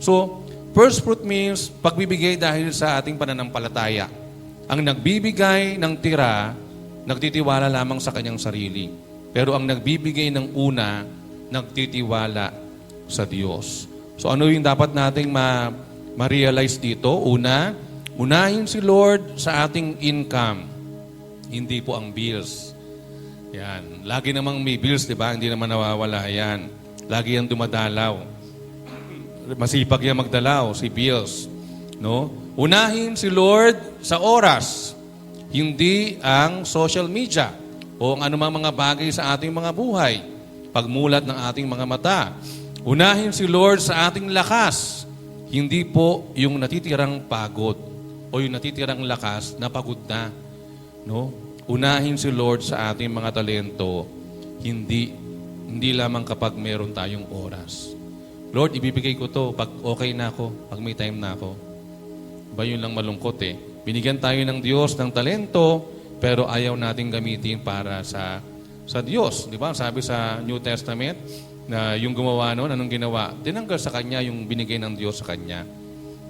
So, first fruit means pagbibigay dahil sa ating pananampalataya. Ang nagbibigay ng tira, nagtitiwala lamang sa kanyang sarili. Pero ang nagbibigay ng una, nagtitiwala sa Diyos. So ano yung dapat nating ma-realize dito? Una, unahin si Lord sa ating income. Hindi po ang bills. Yan. Lagi namang may bills, di ba? Hindi naman nawawala yan. Lagi yan dumadalaw. Masipag yan magdalaw, si bills. No? Unahin si Lord sa oras. Hindi ang social media o ang anumang mga bagay sa ating mga buhay. Pagmulat ng ating mga mata. Unahin si Lord sa ating lakas. Hindi po yung natitirang pagod o yung natitirang lakas na pagod na. No? Unahin si Lord sa ating mga talento. Hindi lamang kapag meron tayong oras. Lord, ibibigay ko to pag okay na ako, pag may time na ako. Ba yun lang malungkot eh. Binigyan tayo ng Diyos ng talento, pero ayaw nating gamitin para sa Diyos. Di ba? Sabi sa New Testament, na yung gumawa noon, anong ginawa? Tinanggal sa kanya yung binigay ng Diyos sa kanya.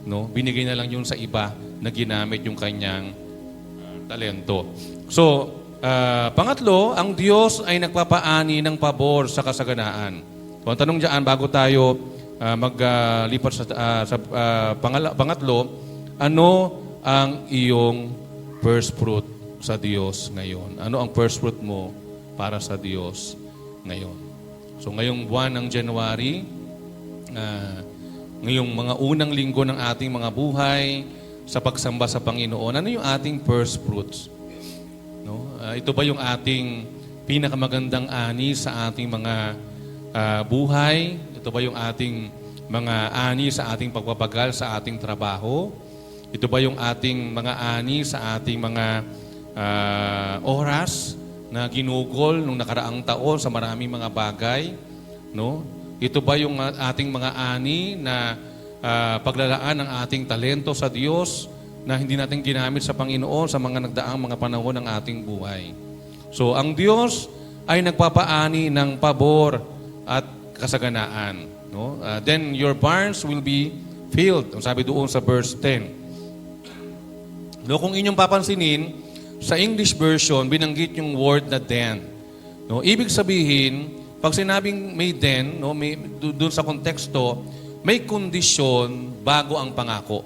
No? Binigay na lang yun sa iba na ginamit yung kanyang talento. So, pangatlo, ang Diyos ay nagpapaani ng pabor sa kasaganaan. So, ang tanong dyan, bago tayo maglipat sa pangatlo, ano ang iyong first fruit sa Diyos ngayon? Ano ang first fruit mo para sa Diyos ngayon? So ngayong buwan ng January, ngayong mga unang linggo ng ating mga buhay sa pagsamba sa Panginoon, ano yung ating first fruits? No? Ito ba yung ating pinakamagandang ani sa ating mga buhay? Ito ba yung ating mga ani sa ating pagpapagal sa ating trabaho? Ito ba yung ating mga ani sa ating mga oras na ginugol nung nakaraang taon sa maraming mga bagay? No? Ito ba yung ating mga ani na paglalaan ng ating talento sa Diyos na hindi natin ginamit sa Panginoon sa mga nagdaang mga panahon ng ating buhay? So, ang Diyos ay nagpapaani ng pabor at kasaganaan. No? Then your barns will be filled. Ang sabi doon sa verse 10. No, kung inyong papansinin, sa English version, binanggit yung word na then. No, ibig sabihin, pag sinabing may then, no, doon sa konteksto, may kondisyon bago ang pangako.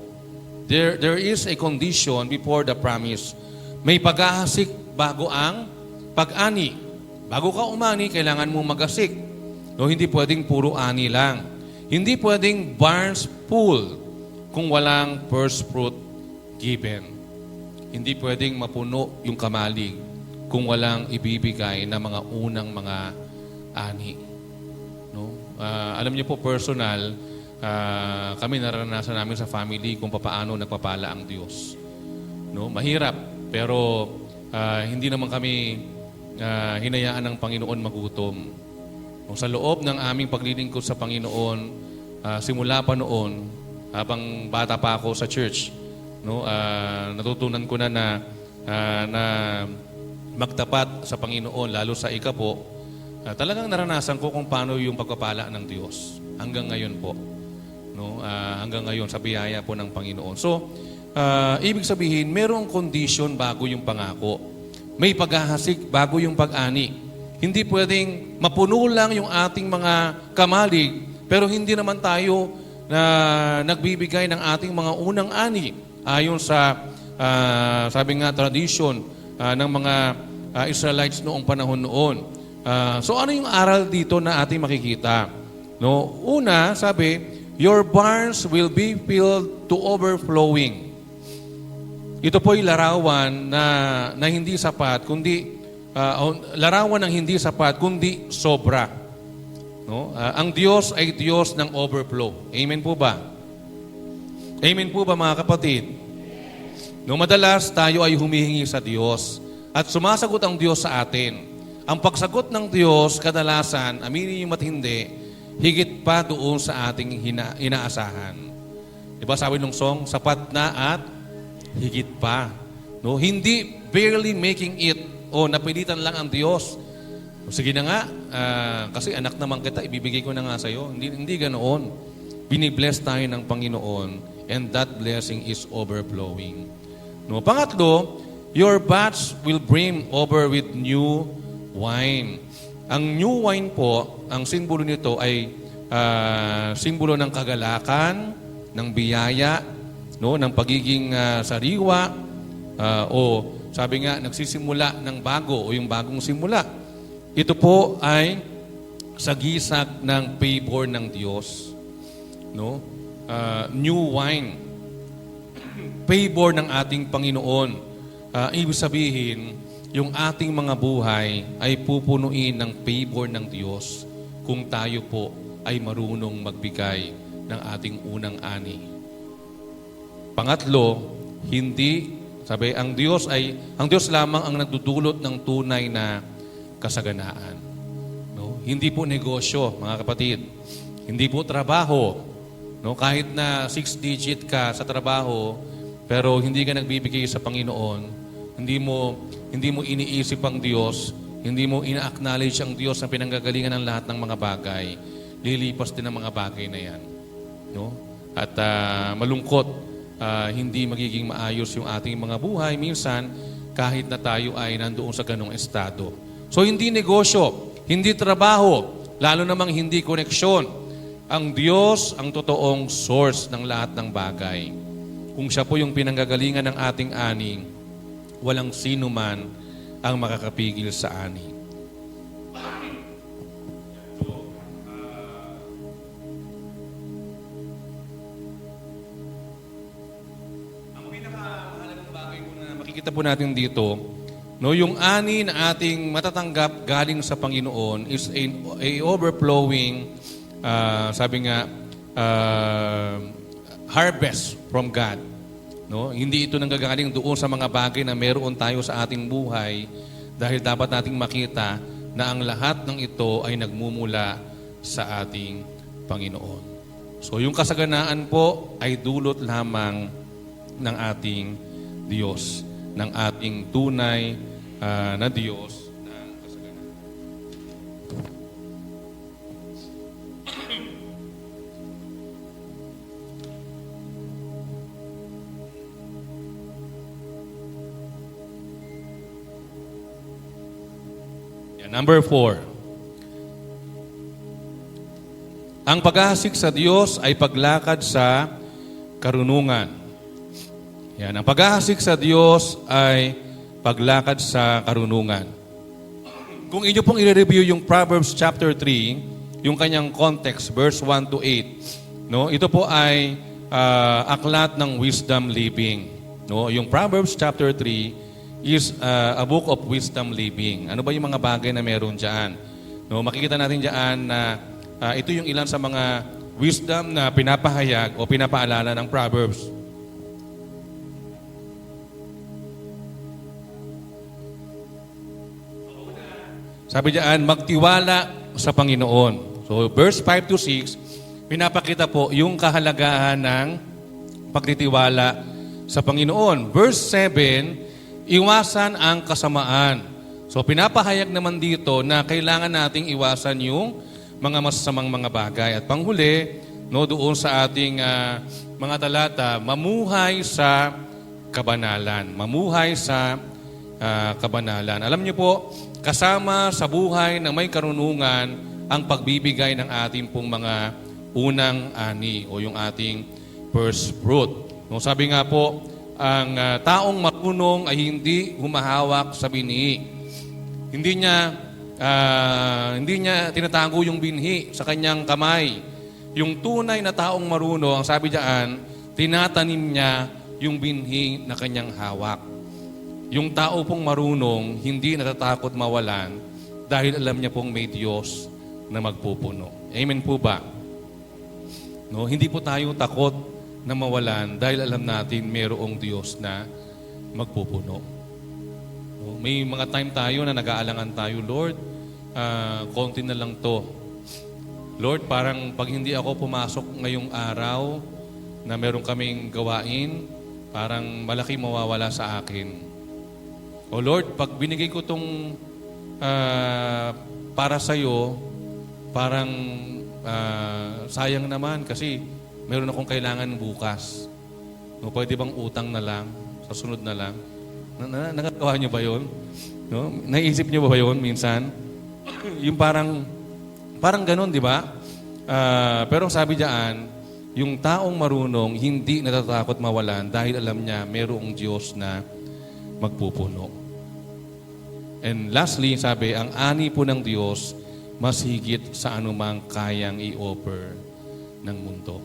There is a condition before the promise. May paghahasik bago ang pag-ani. Bago ka umani, kailangan mong maghasik. No, hindi pwedeng puro ani lang. Hindi pwedeng barns full kung walang first fruit given. Hindi pwedeng mapuno yung kamalig kung walang ibibigay na mga unang mga ani. No? Alam niyo po, personal, kami naranasan namin sa family kung paano nagpapala ang Diyos. No? Mahirap, pero hindi naman kami hinayaan ng Panginoon magutom. Kung sa loob ng aming paglilingkod sa Panginoon, simula pa noon, habang bata pa ako sa church, no, natutunan ko na magtapat sa Panginoon, lalo sa ikapo. Talagang naranasan ko kung paano yung pagpapala ng Diyos. Hanggang ngayon po. No, hanggang ngayon sa biyaya po ng Panginoon. So, ibig sabihin, merong condition bago yung pangako. May paghahasik bago yung pag-ani. Hindi pwedeng mapuno lang yung ating mga kamalig, pero hindi naman tayo nagbibigay ng ating mga unang ani. Ayon sa, sabi nga, tradition ng mga Israelites noong panahon noon. So ano yung aral dito na ating makikita? No? Una, sabi, your barns will be filled to overflowing. Ito po'y larawan na hindi sapat, kundi, larawan ng hindi sapat, kundi sobra. No? Ang Diyos ay Diyos ng overflow. Amen po ba? Amen po ba, mga kapatid? No, madalas tayo ay humihingi sa Diyos at sumasagot ang Diyos sa atin. Ang pagsagot ng Diyos, kadalasan, aminin niyo matindi, higit pa doon sa ating inaasahan. Diba sabi ng song, sapat na at higit pa. No, hindi barely making it o napilitan lang ang Diyos. Sige na nga, kasi anak naman kita, ibibigay ko na nga sa iyo. Hindi ganoon. Binibless tayo ng Panginoon. And that blessing is overflowing. No, pangatlo, your vats will brim over with new wine. Ang new wine po, ang simbolo nito ay simbolo ng kagalakan, ng biyaya, no, ng pagiging sariwa, o sabi nga, nagsisimula ng bago o yung bagong simula. Ito po ay sagisag ng favor ng Diyos. No? New wine. Favor ng ating Panginoon. Ibig sabihin, yung ating mga buhay ay pupunuin ng favor ng Diyos kung tayo po ay marunong magbigay ng ating unang ani. Pangatlo, ang Diyos lamang ang nagdudulot ng tunay na kasaganaan. No? Hindi po negosyo, mga kapatid. Hindi po trabaho. No, kahit na 6-digit ka sa trabaho, pero hindi ka nagbibigay sa Panginoon, hindi mo iniisip ang Diyos, hindi mo ina-acknowledge ang Diyos na pinanggagalingan ng lahat ng mga bagay, lilipas din ang mga bagay na yan. No? At malungkot, hindi magiging maayos yung ating mga buhay minsan kahit na tayo ay nandoon sa ganong estado. So hindi negosyo, hindi trabaho, lalo namang hindi koneksyon. Ang Diyos ang totoong source ng lahat ng bagay. Kung siya po yung pinanggagalingan ng ating ani, walang sino man ang makakapigil sa ani. Ang pinakamahalagang bagay po na makikita po natin dito No, yung ani na ating matatanggap galing sa Panginoon is a overflowing, sabi nga, harvest from God. No, hindi ito nanggagaling doon sa mga bagay na meron tayo sa ating buhay, dahil dapat nating makita na ang lahat ng ito ay nagmumula sa ating Panginoon. So yung kasaganaan po ay dulot lamang ng ating Diyos, ng ating tunay na Diyos ng kasaganaan. Number 4. Ang paghahasik sa Diyos ay paglakad sa karunungan. Yan. Ang paghahasik sa Diyos ay paglakad sa karunungan. Kung inyo pong i-review yung Proverbs chapter 3, yung kanyang context, verse 1 to 8, no? Ito po ay aklat ng wisdom living. No? Yung Proverbs chapter 3 is a book of wisdom living. Ano ba yung mga bagay na meron dyan? No, makikita natin dyan na ito yung ilan sa mga wisdom na pinapahayag o pinapaalala ng Proverbs. Sabi dyan, magtiwala sa Panginoon. So, verse 5 to 6, pinapakita po yung kahalagahan ng pagtitiwala sa Panginoon. Verse 7, iwasan ang kasamaan. So pinapahayag naman dito na kailangan nating iwasan yung mga masasamang mga bagay. At panghuli, no, doon sa ating mga talata, mamuhay sa kabanalan. Mamuhay sa kabanalan. Alam niyo po, kasama sa buhay na may karunungan ang pagbibigay ng ating pong mga unang ani o yung ating first fruit. No, sabi nga po, ang taong marunong ay hindi humahawak sa binhi. Hindi niya tinatago yung binhi sa kanyang kamay. Yung tunay na taong marunong, ang sabi diyan, tinatanim niya yung binhi na kanyang hawak. Yung tao pong marunong, hindi natatakot mawalan dahil alam niya pong may Diyos na magpupuno. Amen po ba? No, hindi po tayo takot na mawalan dahil alam natin mayroong Diyos na magpupuno. No, may mga time tayo na nag-aalangan tayo, Lord, konti na lang to. Lord, parang pag hindi ako pumasok ngayong araw na meron kaming gawain, parang malaki mawawala sa akin. O Lord, pag binigay ko itong para sa'yo, parang sayang naman kasi meron akong kailangan bukas. No, pwede bang utang na lang? Sa sunod na lang? Nagagawa niyo ba yun? No? Naisip niyo ba yun minsan? Yung parang ganun, di ba? Pero sabi diyan, yung taong marunong, hindi natatakot mawalan dahil alam niya mayroong Diyos na magpupuno. And lastly, sabi, ang ani po ng Diyos mas higit sa anumang kayang i-offer ng mundo.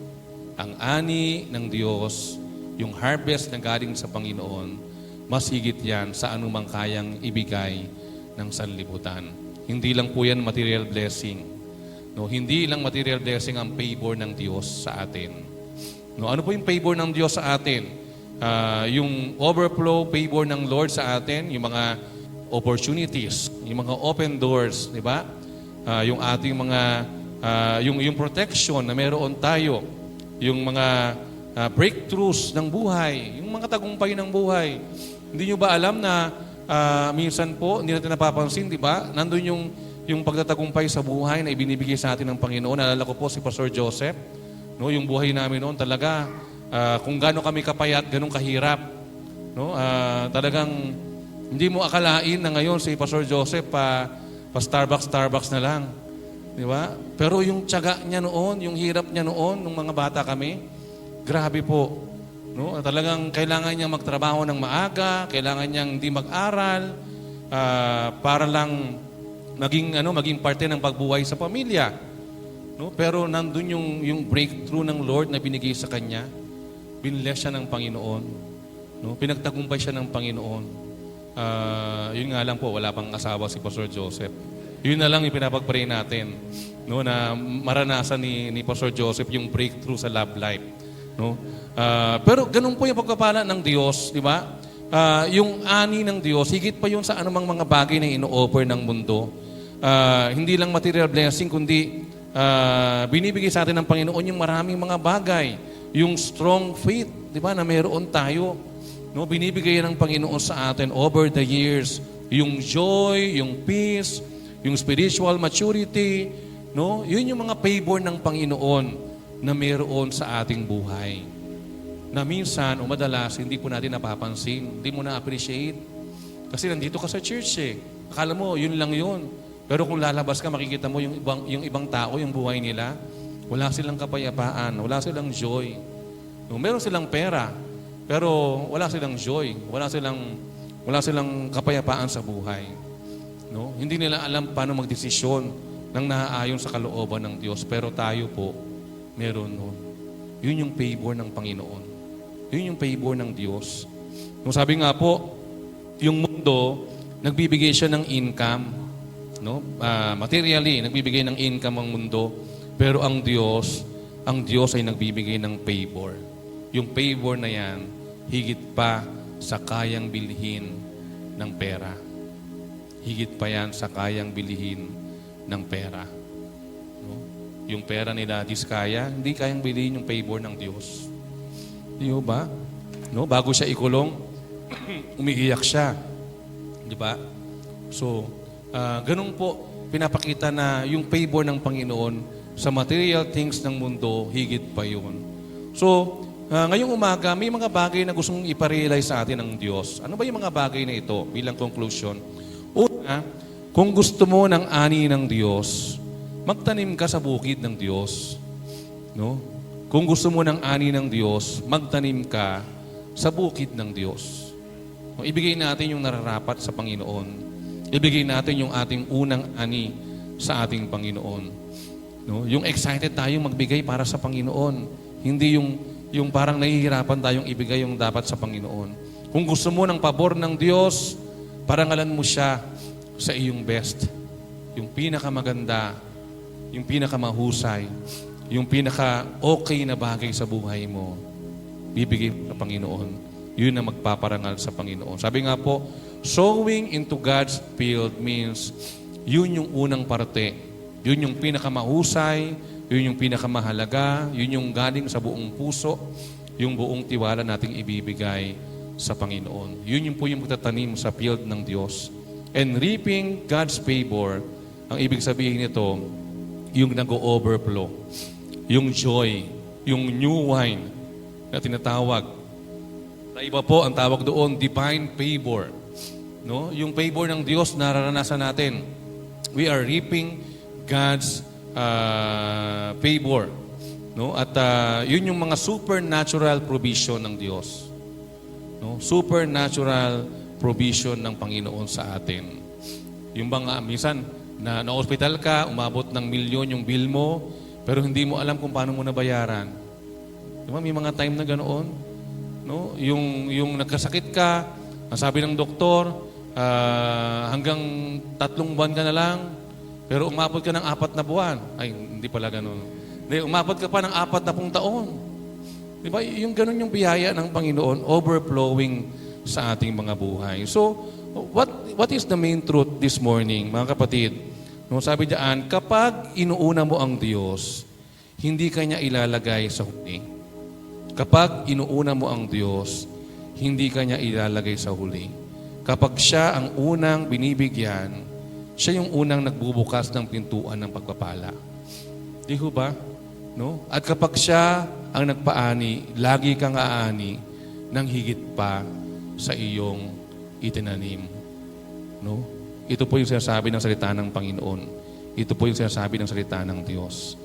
Ang ani ng Diyos, yung harvest na galing sa Panginoon, mas higit yan sa anumang kayang ibigay ng sanlibutan. Hindi lang po yan material blessing. No, hindi lang material blessing ang favor ng Diyos sa atin. No, ano po yung favor ng Diyos sa atin? Yung overflow favor ng Lord sa atin, yung mga opportunities, yung mga open doors, di ba? Yung ating mga, yung protection na meron tayo, yung mga breakthroughs ng buhay, yung mga tagumpay ng buhay. Hindi nyo ba alam na minsan po, hindi natin napapansin, di ba? Nandun yung pagtatagumpay sa buhay na ibinibigay sa atin ng Panginoon. Naalala ko po si Pastor Joseph. No, yung buhay namin noon talaga, kung gaano kami kapayat, ganun kahirap. No, talagang hindi mo akalain na ngayon si Pastor Joseph pa Starbucks na lang. Di ba? Pero yung tiyaga niya noon, yung hirap niya noon, nung mga bata kami, grabe po. No? Talagang kailangan niyang magtrabaho ng maaga, kailangan niyang hindi mag-aral, para lang maging parte ng pagbuhay sa pamilya. No? Pero nandun yung breakthrough ng Lord na binigay sa kanya. Binless siya ng Panginoon. No? Pinagtagumpay siya ng Panginoon. Yun nga lang po, wala pang asawa si Pastor Joseph. Yun na lang yung pinapag-pray natin, no, na maranasan ni Pastor Joseph yung breakthrough sa love life. No? Pero ganun po yung pagpapala ng Diyos, di ba? Yung ani ng Diyos, higit pa yun sa anumang mga bagay na ino-offer ng mundo. Hindi lang material blessing, kundi binibigay sa atin ng Panginoon yung maraming mga bagay. Yung strong faith, di ba, na meron tayo. No? Binibigay ng Panginoon sa atin over the years. Yung joy, yung peace, yung spiritual maturity. No? Yun yung mga favor ng Panginoon na meron sa ating buhay. Na minsan o madalas hindi po natin napapansin, hindi mo na-appreciate. Kasi nandito ka sa church eh. Akala mo, yun lang yun. Pero kung lalabas ka, makikita mo yung ibang tao, yung buhay nila, wala silang kapayapaan, wala silang joy. No, meron silang pera, pero wala silang joy, wala silang kapayapaan sa buhay. No? Hindi nila alam paano magdesisyon ng naaayon sa kalooban ng Diyos. Pero tayo po, meron nun. Yun yung favor ng Panginoon. Yun yung favor ng Diyos. Nung sabi nga po, yung mundo, nagbibigay siya ng income. No? Materially, nagbibigay ng income ang mundo. Pero ang Diyos ay nagbibigay ng favor. Yung favor na yan, higit pa sa kayang bilhin ng pera. Higit pa yan sa kayang bilhin ng pera. No? Yung pera nila, diskaya, hindi kayang bilhin yung favor ng Diyos. Di ba? No? Bago siya ikulong, umiiyak siya. Di ba? So, ganun po, pinapakita na yung favor ng Panginoon sa material things ng mundo, higit pa yun. So, ngayong umaga, may mga bagay na gustong iparealize sa atin ng Diyos. Ano ba yung mga bagay na ito bilang conclusion? Una, kung gusto mo ng ani ng Diyos, magtanim ka sa bukid ng Diyos. No? Kung gusto mo ng ani ng Diyos, magtanim ka sa bukid ng Diyos. No? Ibigay natin yung nararapat sa Panginoon. Ibigay natin yung ating unang ani sa ating Panginoon. No? Yung excited tayong magbigay para sa Panginoon. Hindi yung parang nahihirapan tayong ibigay yung dapat sa Panginoon. Kung gusto mo ng pabor ng Diyos, parangalan mo siya sa iyong best. Yung pinakamaganda, yung pinakamahusay, yung pinaka-okay na bagay sa buhay mo, bibigay mo sa Panginoon. Yun ang magpaparangal sa Panginoon. Sabi nga po, sowing into God's field means yun yung unang parte. Yun yung pinakamahusay, yun yung pinakamahalaga, yun yung galing sa buong puso, yung buong tiwala nating ibibigay sa Panginoon. Yun yung po yung magtatanim sa field ng Diyos. And reaping God's favor, ang ibig sabihin nito, yung nag-overflow, yung joy, yung new wine na tinatawag. Sa iba po, ang tawag doon, divine favor. No? Yung favor ng Diyos nararanasan natin. We are reaping God's favor. No? At yun yung mga supernatural provision ng Diyos. No? Supernatural provision ng Panginoon sa atin. Yung bang minsan, na-hospital ka, umabot ng milyon yung bill mo, pero hindi mo alam kung paano mo nabayaran. Diba? May mga time na ganoon. No? Yung nagkasakit ka, ang sabi ng doktor, hanggang 3 buwan ka na lang, pero umabot ka ng 4 na buwan. Ay, hindi pala ganoon. Umabot ka pa ng 40 taon. Diba? Yung ganoon yung biyaya ng Panginoon, overflowing sa ating mga buhay. So, what is the main truth this morning, mga kapatid? No, sabi diyan, kapag inuuna mo ang Diyos, hindi ka niya ilalagay sa huli. Kapag inuuna mo ang Diyos, hindi ka niya ilalagay sa huli. Kapag siya ang unang binibigyan, siya yung unang nagbubukas ng pintuan ng pagpapala. Di ho ba? No? At kapag siya ang nagpaani, lagi kang aani ng higit pa sa iyong itinanim. No? Ito po yung sinasabi ng salita ng Panginoon. Ito po yung sinasabi ng salita ng Diyos.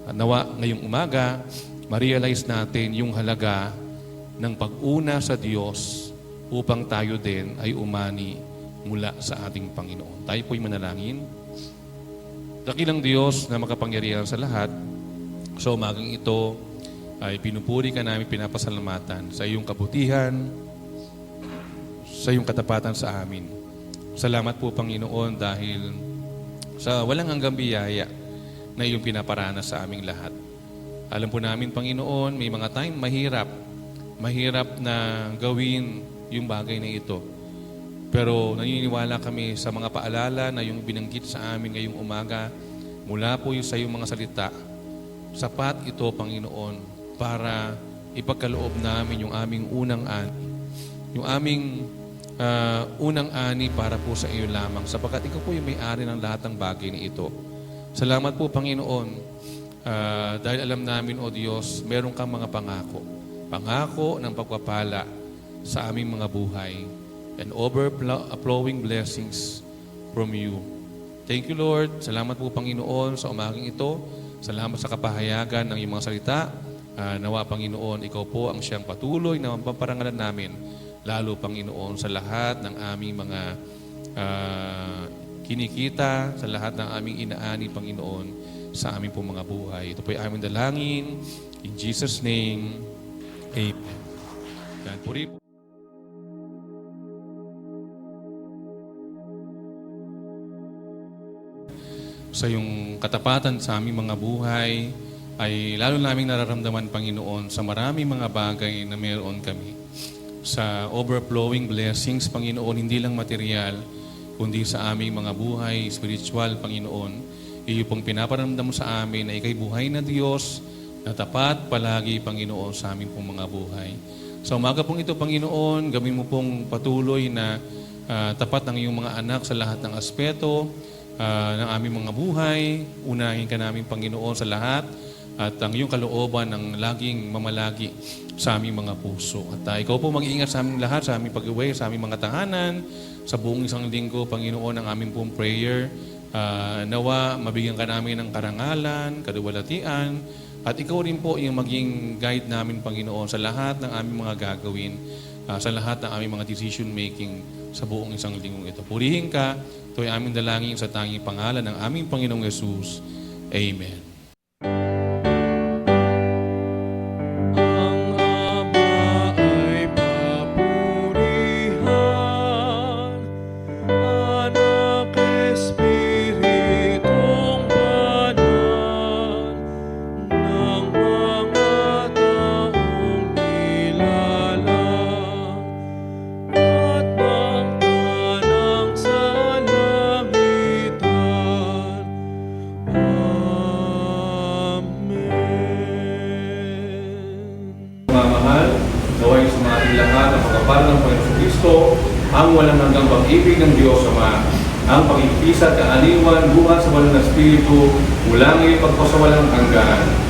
At nawa, ngayong umaga, ma-realize natin yung halaga ng pag-una sa Diyos upang tayo din ay umani mula sa ating Panginoon. Tayo po'y manalangin. Dakilang Diyos na makapangyarihan sa lahat, sa umagang ito ay pinupuri ka namin, pinapasalamatan sa iyong kabutihan, sa iyong katapatan sa amin. Salamat po, Panginoon, dahil sa walang hanggang biyaya na iyong pinaparanas sa aming lahat. Alam po namin, Panginoon, may mga time mahirap na gawin yung bagay na ito. Pero naniniwala kami sa mga paalala na yung binanggit sa amin ngayong umaga mula po yung sa iyong mga salita. Sapat ito, Panginoon, para ipagkaloob namin yung aming unang ani. Yung aming unang ani para po sa iyo lamang, sapagkat ikaw po yung may-ari ng lahat ng bagay na ito. Salamat po, Panginoon, dahil alam namin, O Diyos, meron kang mga pangako. Pangako ng pagpapala sa aming mga buhay and overflowing blessings from you. Thank you, Lord. Salamat po, Panginoon, sa umagang ito. Salamat sa kapahayagan ng iyong mga salita. Nawa, Panginoon, ikaw po ang siyang patuloy na mapaparangalan namin, lalo, Panginoon, sa lahat ng aming mga kinikita, sa lahat ng aming inaani, Panginoon, sa aming pong mga buhay. Ito po ay aming dalangin. In Jesus' name, Amen. Yan, puri po. Sa iyong katapatan sa aming mga buhay, ay lalo naming nararamdaman, Panginoon, sa maraming mga bagay na meron kami. Sa overflowing blessings, Panginoon, hindi lang material, kundi sa aming mga buhay, spiritual, Panginoon. Iyo pong pinaparamdam sa amin na ikay buhay na Diyos, na tapat palagi, Panginoon, sa aming pong mga buhay. Sa umaga pong ito, Panginoon, gawin mo pong patuloy na tapat ng iyong mga anak sa lahat ng aspeto ng aming mga buhay. Unahin ka namin, Panginoon, sa lahat at ang iyong kalooban ng laging mamalagi sa aming mga puso. At ikaw po mag-iingat sa aming lahat, sa aming pag-uwi, sa aming mga tahanan, sa buong isang linggo, Panginoon, ang aming pong prayer. Nawa, mabigyan ka namin ng karangalan, kaduwalhatian, at ikaw rin po yung maging guide namin, Panginoon, sa lahat ng aming mga gagawin, sa lahat ng aming mga decision making sa buong isang linggong ito. Purihin ka, ito ay aming dalangin sa tanging pangalan ng aming Panginoong Yesus. Amen. Naway sumating lahat ang pagkapal ng Panginoon Kristo, ang walang hanggang pag-ibig ng Diyos Ama, ang pag-ibig at kaaliwan, buhat sa banal na Espiritu, mula ngayon pagpasawalang hanggan.